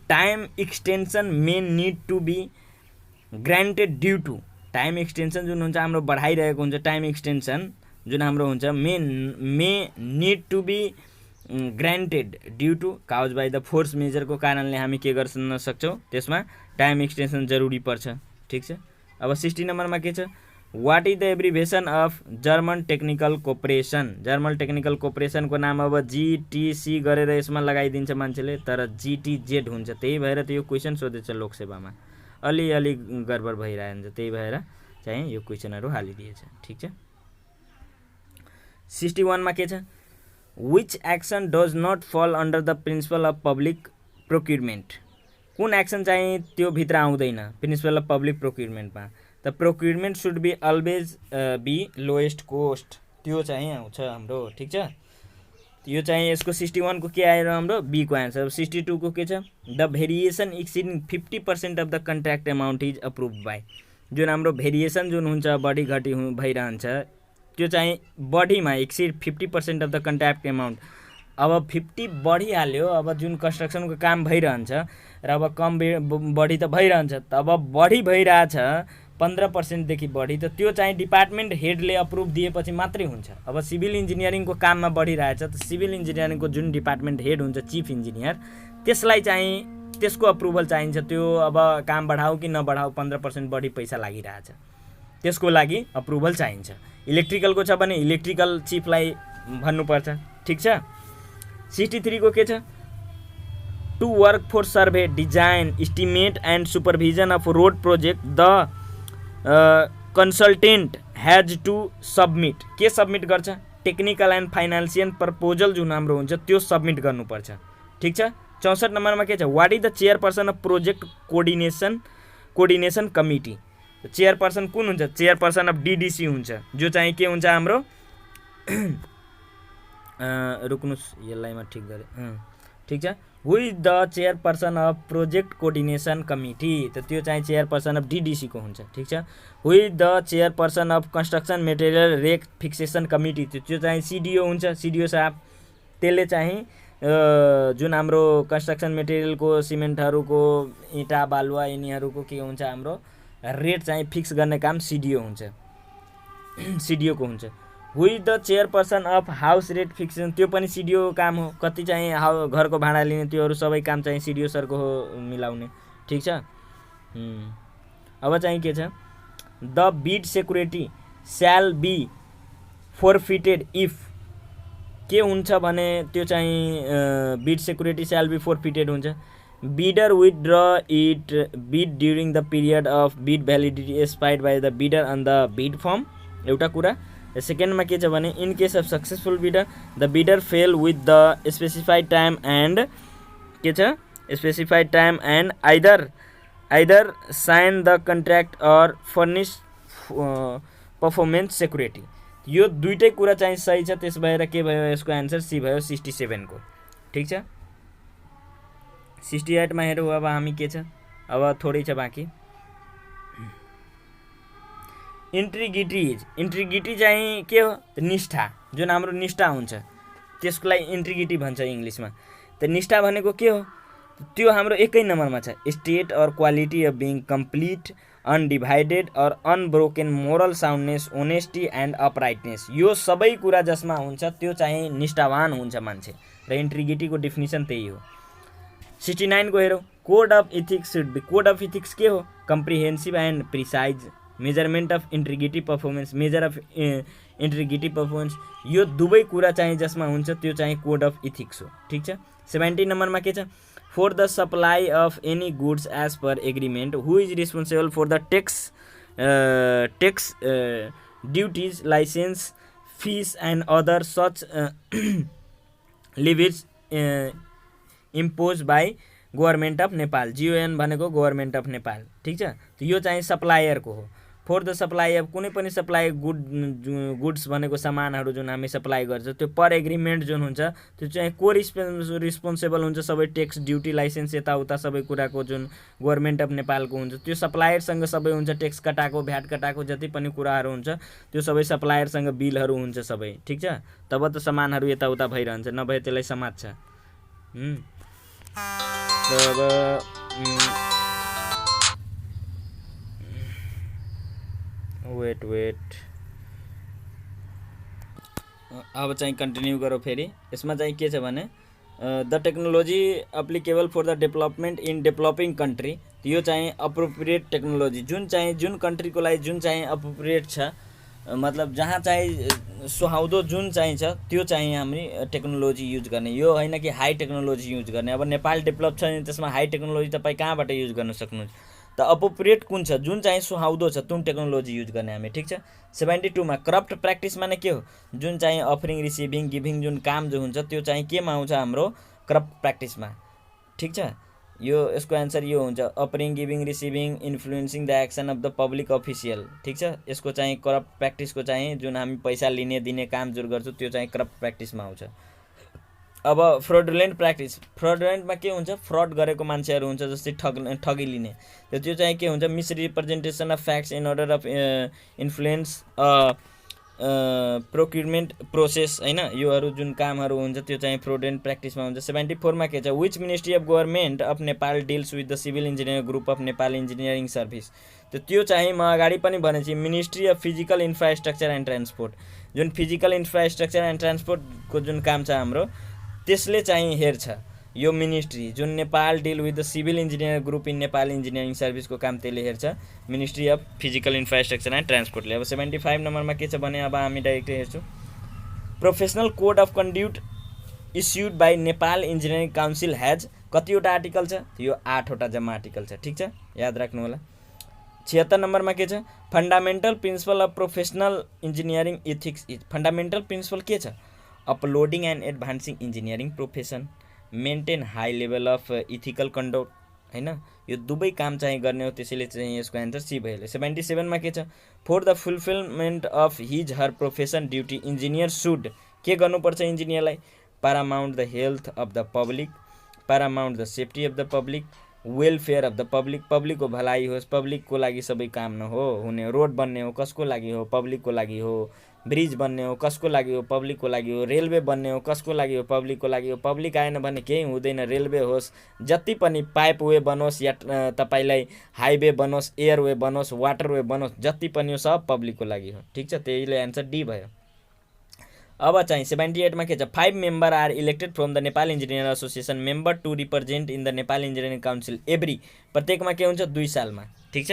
time extension may need to be granted due to. Time extension जुन हुन्छ हाम्रो बढाइरहेको हुन्छ, टाइम एक्सटेन्सन जुन हाम्रो हुन्छ may need to be granted due to cause by the force मेजरको कारणले हामी के गर्न सक्छौँ, त्यसमा टाइम एक्सटेन्सन जरुरी पर्छ। ठिक छ। अब 60 नम्बरमा के छ, what is the abbreviation of German technical cooperation. German technical कोअपरेसनको नाम अब जिटिसी गरेर यसमा लगाइदिन्छ मान्छेले, तर जिटिजेड हुन्छ। त्यही भएर त यो क्वेसन सोधेछ लोकसेवामा, अलिअलि गडबड भइरहेको हुन्छ, त्यही भएर चाहिँ यो क्वेसनहरू हालिदिएछ। ठिक छ। 61 मा के छ, which action does not fall under the principle of public procurement. कुन एक्सन चाहिँ त्यो भित्र आउँदैन प्रिन्सिपल अफ पब्लिक प्रोक्युरमेन्टमा। The procurement should be always be lowest cost, त्यो चाहिँ आउँछ हाम्रो। ठिक छ। यो चाहिँ यसको 61 को के आएर हाम्रो बी को आन्सर। 62 को के छ, the variation exceeding 50% of the contract amount is approve by. जुन हाम्रो भेरिएसन जुन हुन्छ बढी घटी भइरहन्छ, त्यो चाहिँ बढीमा exceed 50% of the contract amount. अब 50 बढिहाल्यो, अब जुन कन्स्ट्रक्सनको काम भइरहन्छ र अब कम बढी त भइरहन्छ, त अब बढी भइरहेछ 15% देखि बढी, त त्यो चाहिँ डिपार्टमेन्ट हेडले अप्रुभ दिएपछि मात्रै हुन्छ। अब सिभिल इन्जिनियरिङको काममा बढिरहेछ, त सिभिल इन्जिनियरिङको जुन डिपार्टमेन्ट हेड हुन्छ चिफ इन्जिनियर, त्यसलाई चाहिँ त्यसको अप्रुभल चाहिन्छ। त्यो अब काम बढाऊ कि नबढाऊ, 15% बढी पैसा लागिरहेछ, त्यसको लागि अप्रुभल चाहिन्छ। इलेक्ट्रिकलको छ भने इलेक्ट्रिकल चिफलाई भन्नुपर्छ। ठिक छ। 63 को के छ, to work for survey design estimate and supervision of road project the consultant has to submit. के सबमिट गर्छ, टेक्निकल एन्ड फाइनान्सियल प्रपोजल जुन हाम्रो हुन्छ त्यो सबमिट गर्नुपर्छ। ठिक छ। 64 नम्बरमा के छ, what is the chairperson of project coordination committee. Chairperson कुन हुन्छ, चेयरपर्सन अफ डिडिसी हुन्छ, जो चाहिँ के हुन्छ हाम्रो रुक्नुस् यसलाई म ठिक गरेँ। ठिक छ। Who is the chairperson of project coordination committee, त त्यो चाहिँ चेयरपर्सन अफ डिडिसी को हुन्छ। ठिक छ। Who is the chairperson of construction material rate fixation committee, त्यो चाहिँ सिडिओ हुन्छ, सिडिओ साहब। त्यसले चाहिँ जुन हाम्रो कन्स्ट्रक्सन मेटेरियलको सिमेन्टहरूको इँटा बालुवा यिनीहरूको के हुन्छ हाम्रो रेट चाहिँ फिक्स गर्ने काम सिडिओ हुन्छ, सिडिओ को हुन्छ। Who is the chairperson of house rate fixation, त्यो पनि सिडिओ काम हो। कति चाहिँ घरको भाडा लिने त्योहरू सबै काम चाहिँ सिडिओ सरको हो मिलाउने। ठिक छ। अब चाहिँ के छ, the bid security shall be forfeited if. के हुन्छ भने त्यो चाहिँ bid security shall be forfeited हुन्छ। Bidder withdraw it bid during the period of bid validity specified by the bidder on the bid form, एउटा कुरा। सेकेन्डमा के छ भने in case of successful bidder the bidder fail with the specified time and के छ specified time and either sign the contract or furnace performance security. यो दुईटै कुरा चाहिँ सही छ, त्यस भएर के भयो यसको आन्सर सी भयो 67 को। ठिक छ। 68 मा हेरौँ अब हामी के छ, अब थोरै छ बाँकी। इन्ट्रिग्रिटी चाहिँ के हो, निष्ठा, जुन हाम्रो निष्ठा हुन्छ त्यसको लागि इन्ट्रिग्रिटी भन्छ इङ्ग्लिसमा। त निष्ठा भनेको के हो, त्यो हाम्रो एकै नम्बरमा छ, state or quality of being complete undivided or unbroken moral soundness honesty and uprightness. यो सबै कुरा जसमा हुन्छ त्यो चाहिँ निष्ठावान हुन्छ मान्छे, र इन्ट्रिग्रिटीको डेफिनिसन त्यही हो। 69 को हेरौँ, code of ethics should be, code of ethics के हो, comprehensive and precise, measurement of integrity performance, measure of integrity performance, यो दुवै कुरा चाहिँ जसमा हुन्छ त्यो चाहिँ कोड अफ इथिक्स हो। ठिक छ। 70 नम्बरमा के छ, for the supply of any goods as per agreement who is responsible for the tax duties licence fees and other such levies impose by government of Nepal, GON भनेको गभर्मेन्ट अफ नेपाल। ठिक छ। यो चाहिँ सप्लायरको हो। फर द सप्लाई अफ कुनै पनि सप्लाई गुड्स भनेको सामानहरू जुन हामी सप्लाई गर्छ त्यो पर एग्रिमेन्ट जुन हुन्छ त्यो चाहिँ को रिस्पोन्सिबल हुन्छ, सबै ट्याक्स ड्युटी लाइसेन्स यताउता सबै कुराको जुन गभर्मेन्ट अफ नेपालको हुन्छ त्यो सप्लायरसँग सबै हुन्छ, ट्याक्स कटाएको भ्याट कटाएको जति पनि कुराहरू हुन्छ त्यो सबै सप्लायरसँग बिलहरू हुन्छ सबै। ठिक छ। तब त सामानहरू यताउता भइरहन्छ, नभए त्यसलाई समात्छ। वेट अब चाहिँ कन्टिन्यू गरौँ फेरि। यसमा चाहिँ के छ भने the technology applicable for the development in developing country, यो चाहिँ अप्रोप्रिएट टेक्नोलोजी जुन कन्ट्रीको लागि जुन चाहिँ अप्रोप्रिएट छ, मतलब जहाँ चाहिँ सुहाउँदो जुन चाहिँ छ त्यो चाहिँ हामी टेक्नोलोजी युज गर्ने, यो होइन कि हाई टेक्नोलोजी युज गर्ने। अब नेपाल डेभलप छ नि त्यसमा हाई टेक्नोलोजी तपाईँ कहाँबाट युज गर्न सक्नुहुन्छ, त अप्रोप्रिएट कुन छ जुन चाहिँ सुहाउँदो छ तुन टेक्नोलोजी युज गर्ने हामी। ठिक छ। 72 मा करप्ट प्र्याक्टिस माने के हो, जुन चाहिँ अफरिङ रिसिभिङ गिभिङ जुन काम जो हुन्छ त्यो चाहिँ केमा आउँछ हाम्रो करप्ट प्र्याक्टिसमा। ठिक छ। यो यसको एन्सर यो हुन्छ, offering giving receiving influencing the action of the public official. ठिक छ। यसको चाहिँ करप्ट प्र्याक्टिसको चाहिँ जुन हामी पैसा लिने दिने काम जुन गर्छौँ त्यो चाहिँ करप्ट प्र्याक्टिसमा आउँछ। अब फ्रडुलेन्ट प्र्याक्टिस, फ्रडुलेन्टमा के हुन्छ, फ्रड गरेको मान्छेहरू हुन्छ जस्तै ठगी लिने, त्यो चाहिँ के हुन्छ, misrepresentation of facts in order of influence procurement process, होइन, योहरू जुन कामहरू हुन्छ त्यो चाहिँ फ्रडुलेन्ट प्र्याक्टिसमा हुन्छ। 74 मा के छ, which ministry of government of Nepal deals with the civil engineering group of Nepal engineering service, त्यो चाहिँ म अगाडि पनि भनेपछि ministry of physical infrastructure and transport, जुन फिजिकल इन्फ्रास्ट्रक्चर एन्ड ट्रान्सपोर्टको जुन काम छ हाम्रो त्यसले चाहिँ हेर्छ यो मिनिस्ट्री, जुन Nepal deal with the civil engineer group in Nepal engineering सर्भिसको काम त्यसले हेर्छ, ministry of physical infrastructure and ट्रान्सपोर्टले। अब 75 नम्बरमा के छ भने अब हामी डाइरेक्टली हेर्छौँ, professional code of conduct issued by Nepal engineering council has, कतिवटा आर्टिकल छ, यो 8वटा जम्मा आर्टिकल छ। ठिक छ, याद राख्नु होला। 76 नम्बरमा के छ, fundamental principle of professional engineering ethics is, fundamental principle के छ, upholding and advancing engineering profession, maintain high level of ethical conduct, होइन, यो दुवै काम चाहिँ गर्ने हो, त्यसैले चाहिँ यसको एन्सर सी भयो। 77 मा के छ, for the fulfilment of his her profession duty engineer should, के गर्नुपर्छ इन्जिनियरलाई, paramount the health of the public, paramount the safety of the public, welfare of the public, पब्लिकको भलाइ होस्, पब्लिकको लागि सबै काम न हो हुने, रोड बन्ने हो कसको लागि हो, पब्लिकको लागि हो, ब्रिज बन्ने हो कसको लागि हो, पब्लिकको लागि हो, रेलवे बन्ने हो कसको लागि हो, पब्लिकको लागि हो, पब्लिक आएन भने केही हुँदैन, रेलवे होस्, जति पनि पाइप वे बनोस् या तपाईँलाई हाइवे बनोस्, एयरवे बनोस्, वाटरवे बनोस्, जति पनि हो सब पब्लिकको लागि हो। ठिक छ, त्यहीले एन्सर डी भयो। अब चाहिँ 78 मा के छ, 5 member are elected from the Nepal engineer association member to represent in the Nepal engineering council every, प्रत्येकमा के हुन्छ 2 सालमा। ठिक छ,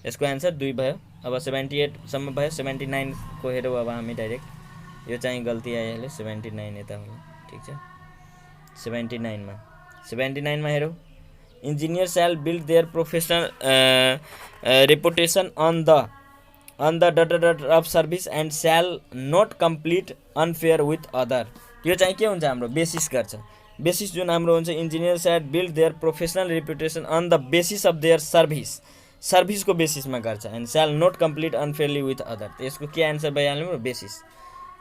यसको एन्सर 2 भयो। अब 78 सम्म भयो। 79 को हेरौँ अब हामी डाइरेक्ट, यो चाहिँ गल्ती आइहाल्यो, 79 यता होला। ठिक छ, 79 मा हेरौँ, engineer shall build their professional reputation on the dot of service and shall not complete unfair with other, यो चाहिँ के हुन्छ हाम्रो बेसिस गर्छ, बेसिस जुन हाम्रो हुन्छ, engineer shall build their professional reputation on the basis of their सर्भिसको बेसिसमा गर्छ, and shall not complete unfairly with other, त यसको के एन्सर भइहाल्नु बेसिस।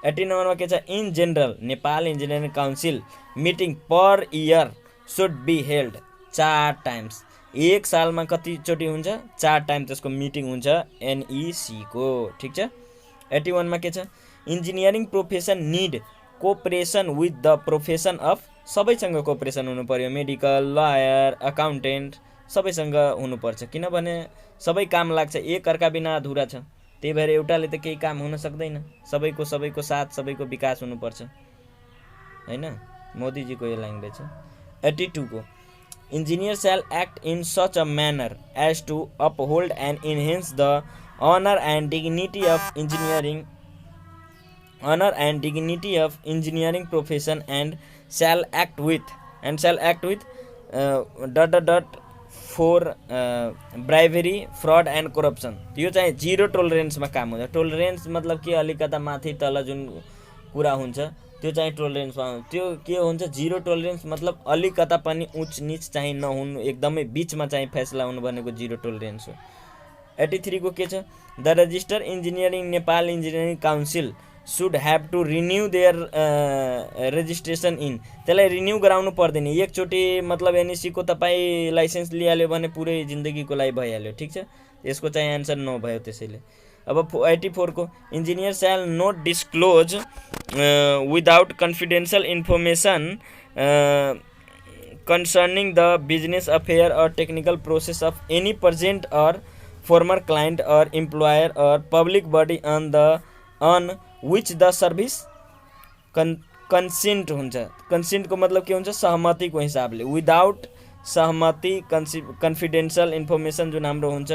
18 नम्बरमा के छ, in general Nepal engineering Council meeting per year should be held 4 times, एक सालमा कतिचोटि हुन्छ 4 टाइम त्यसको मिटिङ हुन्छ एनइसी को। ठिक छ। 81 मा के छ, engineering profession need cooperation with the profession of, सबैसँग कोअपरेसन हुनु पर्यो, मेडिकल, लयर, अकाउन्टेन्ट सबैसँग हुनुपर्छ, किनभने सबै काम लाग्छ, एक अर्का बिना अधुरा छ, त्यही भएर एउटाले त केही काम हुन सक्दैन, सबैको साथ सबैको विकास हुनुपर्छ, हैन, मोदीजीको यो ल्याङ्ग्वेज छ। 82 को engineer shall act in such a manner as to uphold and enhance the honor and dignity of engineering profession and shall act with dot dot dot for bribery fraud and corruption. यो चाहिँ जिरो टोलरेन्समा काम हुन्छ. टोलरेन्स मतलब के अलिकता माथि तल जुन कुरा हुन्छ त्यो चाहिँ टोलरेन्समा. त्यो के हुन्छ जिरो टोलरेन्स मतलब अलिकता पनि उच्च नीच चाहिँ नहुनु, एकदमै बीचमा चाहिँ फैसला हुनु भनेको जिरो टोलरेन्स हो. 83 को के छ, the register engineering Nepal engineering council should have to renew their registration in. त्यसलाई रिन्यू गराउनु पर्दैन. एकचोटि मतलब एनएससी को तपाईँ लाइसेन्स लिइहाल्यो भने पुरै जिन्दगीको लागि भइहाल्यो. ठिक छ, यसको चाहिँ एन्सर नो भयो. त्यसैले अब 84 को engineer shall not disclose without confidential information concerning the business affair or technical process of any present or former client or employer or public body on which the service consent हुन्छ. consent को मतलब के हुन्छ, सहमति को हिसाबले. विदाउट सहमति कन्फिडेन्शियल इन्फर्मेसन जुन हाम्रो हुन्छ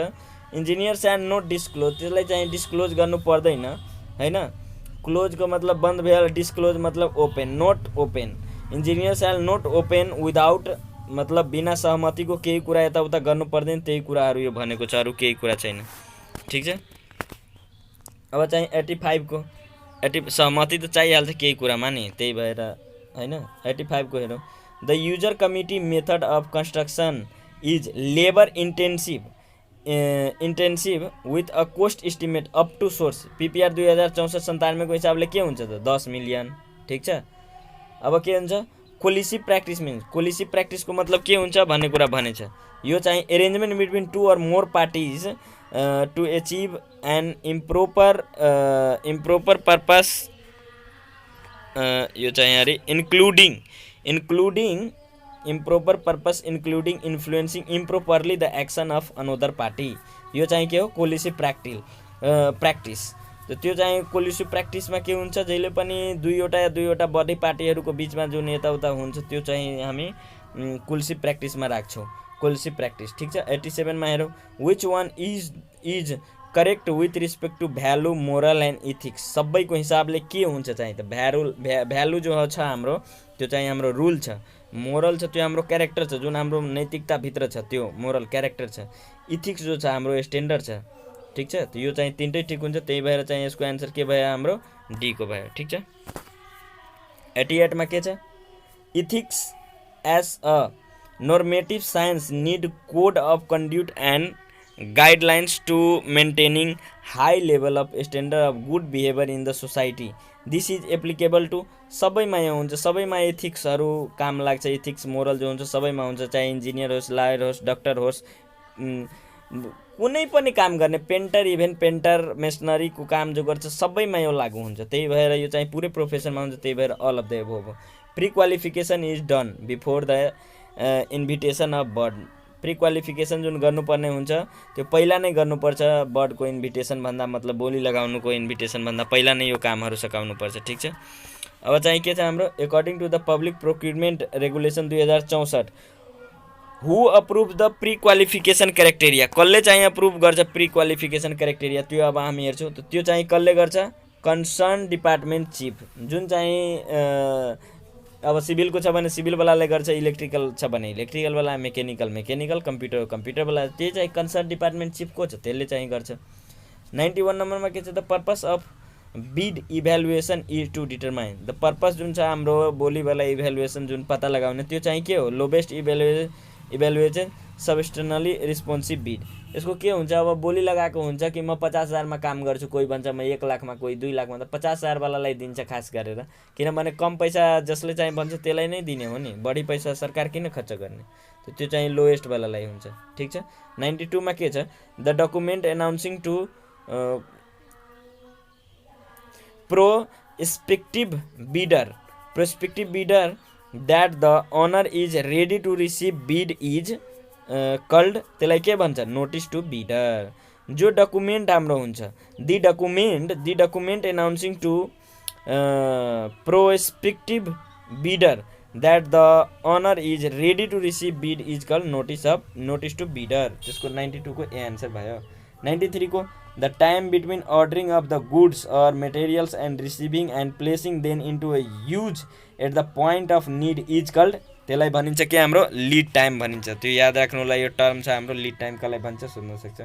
इन्जिनियर स्याल नोट डिस्क्लोज, त्यसलाई चाहिँ डिस्क्लोज गर्नु पर्दैन हैन. क्लोज को मतलब बन्द भयो, डिस्क्लोज मतलब open, note open. Engineer shall note open without मतलब बिना सहमति को केही कुरा यताउता गर्नु पर्दैन. त्यही कुराहरू यो भनेको छ, अरू केही कुरा छैन. ठिक छ. अब चाहिँ 85 को सहमति त चाहिहाल्छ केही कुरामा नि, त्यही भएर हैन. 85 को हेरौँ. The user committee method of construction is labour intensive with a cost estimate up to source. PPR 2064-97 को हिसाबले के हुन्छ त 10 मिलियन. ठिक छ. अब के हुन्छ, कोलिसिभ प्र्याक्टिस मिन्स. कोलिसिभ प्र्याक्टिसको मतलब के हुन्छ भन्ने कुरा भनेछ. यो चाहिँ arrangement between two or more parties to achieve an improper purpose. यो चाहिँ are including improper purpose including influencing improperly the action of another party. यो चाहिँ के हो, कोलिसिभ प्र्याक्टिस. त्यो चाहिँ कोलिसिभ प्र्याक्टिसमा के हुन्छ, जहिले पनि दुईवटा बढी पार्टीहरूको बिचमा जुन यताउता हुन्छ त्यो चाहिँ हामी कोलिसिभ प्र्याक्टिसमा राख्छौँ. Collusive practice. ठिक छ. 87 मा हेरौँ. Which one is correct with respect to value moral and ethics. सबैको हिसाबले के हुन्छ चाहिँ त भ्यालु जो छ हाम्रो त्यो चाहिँ हाम्रो रुल छ. मोरल छ त्यो हाम्रो क्यारेक्टर छ, जुन हाम्रो नैतिकताभित्र छ त्यो मोरल क्यारेक्टर छ. इथिक्स जो छ हाम्रो स्ट्यान्डर्ड छ. ठिक छ. यो चाहिँ तिनटै ठिक हुन्छ. त्यही भएर चाहिँ यसको एन्सर के भयो, हाम्रो डी को भयो. ठिक छ. 88 मा के छ, ethics as a normative science need code of conduct and guidelines to maintaining high level of standard of good behaviour in the society. This is applicable to. सबैमा यो हुन्छ, सबैमा एथिक्सहरू काम लाग्छ. एथिक्स मोरल जो हुन्छ सबैमा हुन्छ, चाहे इन्जिनियर होस्, लयर होस्, डक्टर होस्, कुनै पनि काम गर्ने पेन्टर, इभेन पेन्टर मेसनरीको काम जो गर्छ सबैमा यो लागू हुन्छ. त्यही भएर यो चाहिँ पुरै प्रोफेसनमा हुन्छ. त्यही भएर all of the above. Pre qualification is done before the invitation of bid. Pre qualification जुन गर्नुपर्ने हुन्छ त्यो पहिला नै गर्नुपर्छ. बर्डको इन्भिटेसन भन्दा मतलब बोली लगाउनुको इन्भिटेसन भन्दा पहिला नै यो कामहरू सकाउनुपर्छ. ठिक छ. अब चाहिँ के छ हाम्रो, according to the public procurement regulation 2064 who approve the pre qualification criteria. कसले चाहिँ अप्रुभ गर्छ प्री क्वालिफिकेसन क्राइटेरिया, त्यो अब हामी हेर्छौँ. त्यो चाहिँ कसले गर्छ, कन्सर्न डिपार्टमेन्ट चिफ. जुन चाहिँ अब सिभिलको छ भने सिभिलवालाले गर्छ, इलेक्ट्रिकल छ भने इलेक्ट्रिकलवाला, मेकेनिकल, कम्प्युटरवाला, त्यही चाहिँ कन्सर्न डिपार्टमेन्ट चिफ को छ, त्यसले चाहिँ गर्छ. 91 नम्बरमा के छ, the purpose of bid evaluation is to determine. The purpose जुन छ हाम्रो बोलीवाला इभ्यालुएसन जुन पत्ता लगाउने त्यो चाहिँ के हो, लोबेस्ट इभ्यालुएसन सबस्टेनली रिस्पोन्सिभ बिड. यसको के हुन्छ, अब बोली लगाएको हुन्छ कि म 50,000 मा काम गर्छु, कोही भन्छ म 1 लाखमा, कोही 2 लाखमा. त 50,000 वालालाई दिन्छ खास गरेर, किनभने कम पैसा जसले चाहिँ भन्छ त्यसलाई नै दिने हो नि. बढी पैसा सरकार किन खर्च गर्ने, त्यो चाहिँ लोएस्ट वालालाई हुन्छ. ठिक छ. 92 मा के छ, the document announcing to prospective bidder that the owner is ready to receive bid is called. त्यसलाई के भन्छ, नोटिस टु बिडर. जो डकुमेन्ट हाम्रो हुन्छ, the document announcing to prospective bidder that the owner is ready to receive bid is called notice to bidder. त्यसको 92 को ए एन्सर भयो। 93 को the time between ordering of the goods or materials and receiving and placing them into a use at the point of need is called, त्यसलाई भनिन्छ के हाम्रो लिड टाइम भनिन्छ। त्यो याद राख्नु होला, यो टर्म छ हाम्रो लिड टाइम। कसलाई भन्छ सोध्न सक्छ।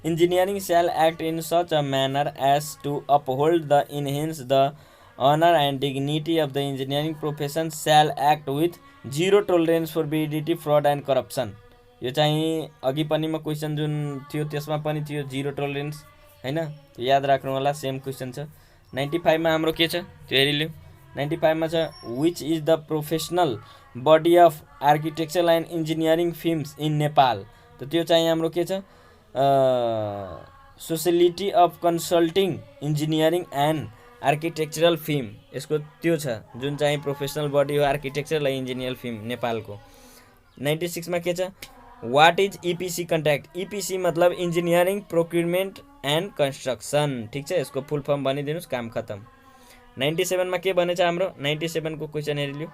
Engineering shall act in such a manner as to uphold the enhance the honor and dignity of the engineering profession shall act with zero tolerance for validity, fraud and corruption। यो चाहिँ अघि पनि म क्वेसन जुन थियो त्यसमा पनि थियो जिरो टोलरेन्स हैन, त्यो याद राख्नु होला, सेम क्वेसन छ। 95 मा हाम्रो के छ त्यो हेरिलियो। 95 मा छ which is the professional body of architectural and engineering firms in Nepal. त त्यो चाहिँ हाम्रो के छ society of consulting engineering and architectural film, यसको त्यो छ जुन चाहिँ प्रोफेसनल बडी हो आर्किटेक्चर र इन्जिनियर फिल्म नेपालको। 96 मा के छ what is EPC contract. EPC मतलब इन्जिनियरिङ प्रोक्युरमेन्ट एन्ड कन्स्ट्रक्सन, ठिक छ, यसको फुल फर्म भनिदिनुस्, काम खतम। 97 मा के भनेछ हाम्रो 97 को क्वेसन हेरिलियो।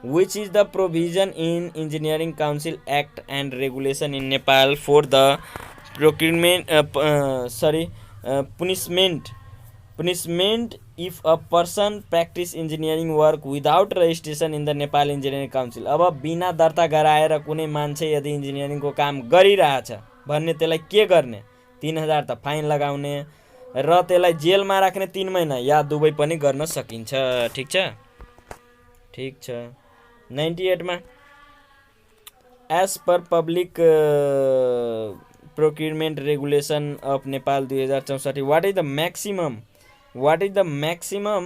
Which is the provision in engineering council act and regulation in Nepal for the procurement punishment if a person practice engineering work without registration in the Nepal Engineering Council। अब बिना दर्ता गराएर कुनै मान्छे यदि इन्जिनियरिङको काम गरिरहेछ भन्ने त्यसलाई के गर्ने 3000 त फाइन लगाउने र त्यसलाई जेलमा राख्ने 3 महिना या दुवै पनि गर्न सकिन्छ। ठिक छ, ठिक छ। 98 मा as per public procurement regulation of Nepal 2064 what is the maximum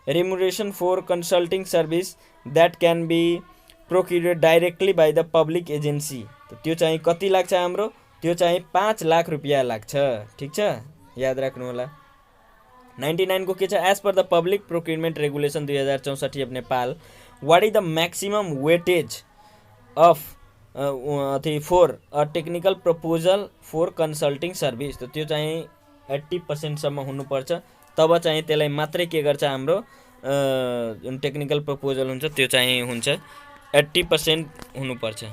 remuneration for consulting service that can be procured directly by the public agency। त्यो चाहिँ कति लाग्छ हाम्रो त्यो चाहिँ 5 लाख रुपैयाँ लाग्छ। ठिक छ, याद राख्नु होला। 99 को के छ as per the public procurement regulation 2064 of Nepal what is the maximum weightage of for a technical proposal for consulting service। त त्यो चाहिँ 80% सम्म हुनुपर्छ, तब चाहिँ त्यसलाई मात्रै के गर्छ हाम्रो जुन टेक्निकल प्रपोजल हुन्छ त्यो चाहिँ हुन्छ 80% हुनुपर्छ।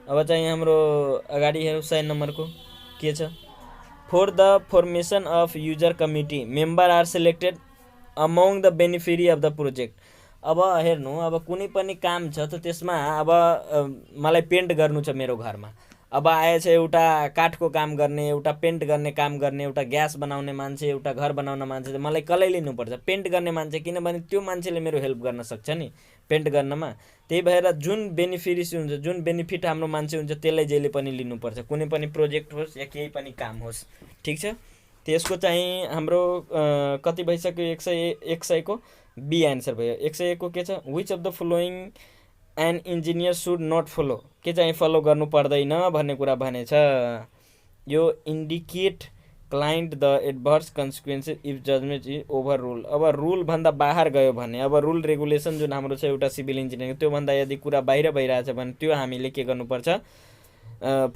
अब चाहिँ हाम्रो अगाडि हेरौँ 100 नम्बरको के छ for the formation of user committee member are selected among the beneficiary of the project. अब हेर्नु, अब कुनै पनि काम छ त त्यसमा अब मलाई पेन्ट गर्नु छ मेरो घरमा, अब आएछ एउटा काठको काम गर्ने, एउटा पेन्ट गर्ने काम गर्ने, एउटा ग्यास बनाउने मान्छे, एउटा घर बनाउन मान्छे, मलाई कसलाई लिनुपर्छ पेन्ट गर्ने मान्छे, किनभने त्यो मान्छेले मेरो हेल्प गर्न सक्छ नि पेन्ट गर्नमा। त्यही भएर जुन बेनिफिट्स हुन्छ, जुन बेनिफिट हाम्रो मान्छे हुन्छ त्यसलाई जहिले पनि लिनुपर्छ, कुनै पनि प्रोजेक्ट होस् या केही पनि काम होस्। ठिक छ, त्यसको चाहिँ हाम्रो कति भइसक्यो 100 को बी एन्सर भयो। 101 को के छ which of the following an engineer should not follow, के चाहिँ फलो गर्नु पर्दैन भन्ने कुरा भनेछ। यो indicate client the adverse consequences if judgement is overrule. Rule रुल भन्दा बाहिर गयो भने, अब रुल रेगुलेसन जुन हाम्रो छ एउटा सिभिल इन्जिनियरिङ त्यो भन्दा यदि कुरा बाहिर भइरहेछ भने त्यो हामीले के गर्नुपर्छ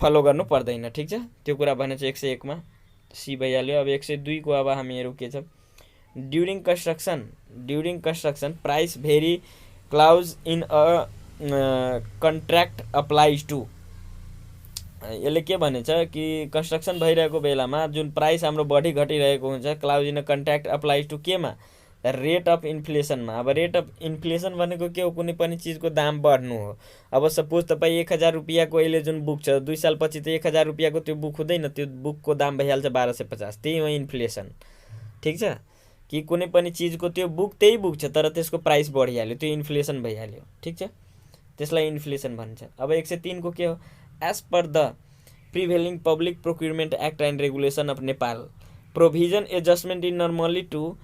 फलो गर्नु पर्दैन। ठिक छ, त्यो कुरा भनेछ 101 मा सी भइहाल्यो। अब 102 को अब हामीहरू के छ during construction price vary clause in a contract applies to. यसले के भनेछ कि कन्स्ट्रक्सन भइरहेको बेलामा जुन प्राइस हाम्रो बढी घटिरहेको हुन्छ clause in a contract applies to केमा रेट अफ इन्फ्लेसनमा। अब रेट अफ इन्फ्लेसन भनेको के हो कुनै पनि चिजको दाम बढ्नु हो। अब सपोज तपाईँ 1000 रुपियाँको अहिले जुन बुक छ 2 साल पछि त 1000 रुपियाँको त्यो बुक हुँदैन, त्यो बुकको दाम भइहाल्छ 1250, त्यही हो इन्फ्लेसन। ठिक छ, कि कुनै पनि चिजको त्यो बुक त्यही बुक छ तर त्यसको प्राइस बढिहाल्यो, त्यो इन्फ्लेसन भइहाल्यो। ठिक छ, त्यसलाई इन्फ्लेसन भन्छ। अब 103 को के हो as per the prevailing public procurement act and regulation of Nepal provision adjustment in normally to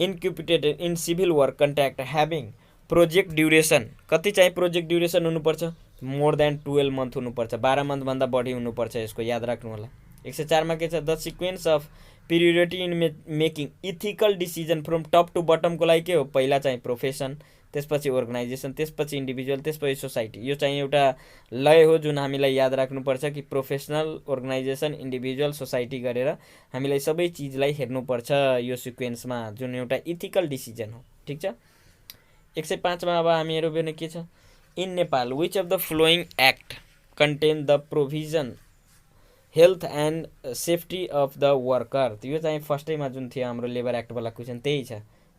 incorporated in civil work contract having project duration. कति चाहिँ प्रोजेक्ट ड्युरेसन हुनुपर्छ मोर देन 12 मन्थ हुनुपर्छ, 12 मन्थभन्दा बढी हुनुपर्छ, यसको याद राख्नु होला। 104 मा के छ the sequence of priority in making ethical decision from top to बटमको लागि के हो पहिला चाहिँ प्रोफेसन, त्यसपछि अर्गनाइजेसन, त्यसपछि इन्डिभिजुअल, त्यसपछि सोसाइटी। यो चाहिँ एउटा लय हो जुन हामीलाई याद राख्नुपर्छ कि प्रोफेसनल, अर्गनाइजेसन, इन्डिभिजुअल, सोसाइटी गरेर हामीलाई सबै चिजलाई हेर्नुपर्छ यो सिक्वेन्समा, जुन एउटा इथिकल डिसिजन हो। ठिक छ, 105 मा अब हामी हेरौँ भने के छ in Nepal which of the following act contain the provision health and safety of the worker. यो चाहिँ फर्स्टैमा जुन थियो हाम्रो लेबर एक्टवाला क्वेसन त्यही छ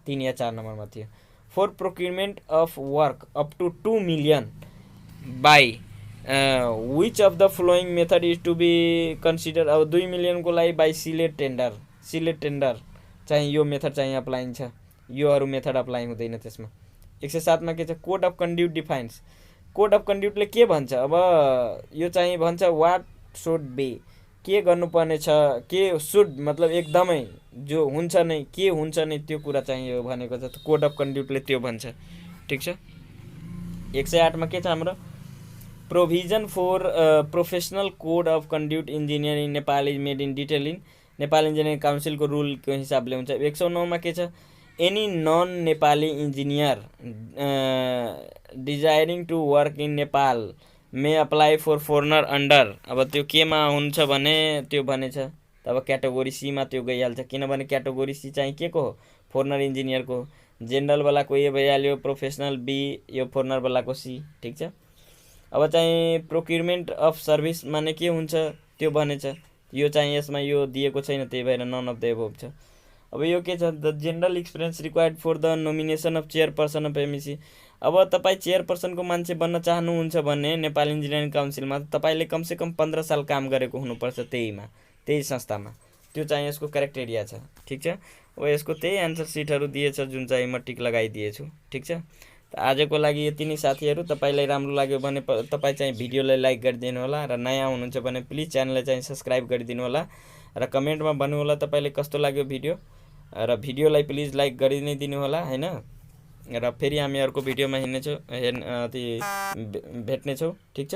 3 या 4 नम्बरमा थियो। For procurement of work up to 2 million by which of the following method is to be consider. अब 2 मिलियनको लागि बाई सिलेट टेन्डर चाहिँ यो मेथड चाहिँ अप्लाइङ छ, यो अरू मेथड अप्लाई हुँदैन त्यसमा। 107 मा के छ code of conduct defines. Code of कन्ड्युटले के भन्छ, अब यो चाहिँ भन्छ वाट सुड बी, के गर्नुपर्ने छ, के सुड मतलब एकदमै जो हुन्छ नै के हुन्छ नै त्यो कुरा चाहिँ यो भनेको छ कोड अफ कन्ड्युटले त्यो भन्छ। ठिक छ। 108 मा के छ हाम्रो provision for professional code of conduct engineer in Nepal is made in detail in Nepal engineering काउन्सिलको रुलको हिसाबले हुन्छ। 109 मा के छ any non Nepali engineer desiring to work in Nepal may apply for foreigner under. अब त्यो केमा हुन्छ भने त्यो भनेछ तब क्याटेगोरी सीमा त्यो गइहाल्छ, किनभने क्याटेगोरी सी चाहिँ के को हो फोरनर इन्जिनियरको। जेनरलवालाको ए भइहाल्यो, प्रोफेसनल बी, यो फोरनरवालाको सी। ठिक छ। अब चाहिँ प्रोक्युरमेन्ट अफ सर्भिस माने के हुन्छ त्यो भनेछ, यो चाहिँ यसमा यो दिएको छैन त्यही भएर नन अफ द एबोभ छ। अब यो के छ the general experience required for the nomination of chairperson of MEC. अब तपाईँ चेयरपर्सनको मान्छे बन्न चाहनुहुन्छ भने नेपाल इन्जिनियरिङ काउन्सिलमा तपाईँले कमसेकम 15 साल काम गरेको हुनुपर्छ त्यही संस्थामा, त्यो चाहिँ यसको क्राइटेरिया छ। ठिक छ। अब यसको त्यही एन्सर सिटहरू दिएछ जुन चाहिँ म टिक लगाइदिएछु। ठिक छ। आजको लागि यति नै साथीहरू। तपाईँलाई राम्रो लाग्यो भने तपाईँ चाहिँ भिडियोलाई लाइक गरिदिनु होला र नयाँ हुनुहुन्छ भने प्लिज च्यानललाई चाहिँ सब्सक्राइब गरिदिनु होला र कमेन्टमा भन्नु होला तपाईँलाई कस्तो लाग्यो भिडियो, र भिडियोलाई प्लिज लाइक गरिनै दिनु होला हैन। र फेरि हामी अर्को भिडियोमा भेट्नेछौँ। ठिक छ।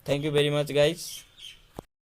Thank you very much guys.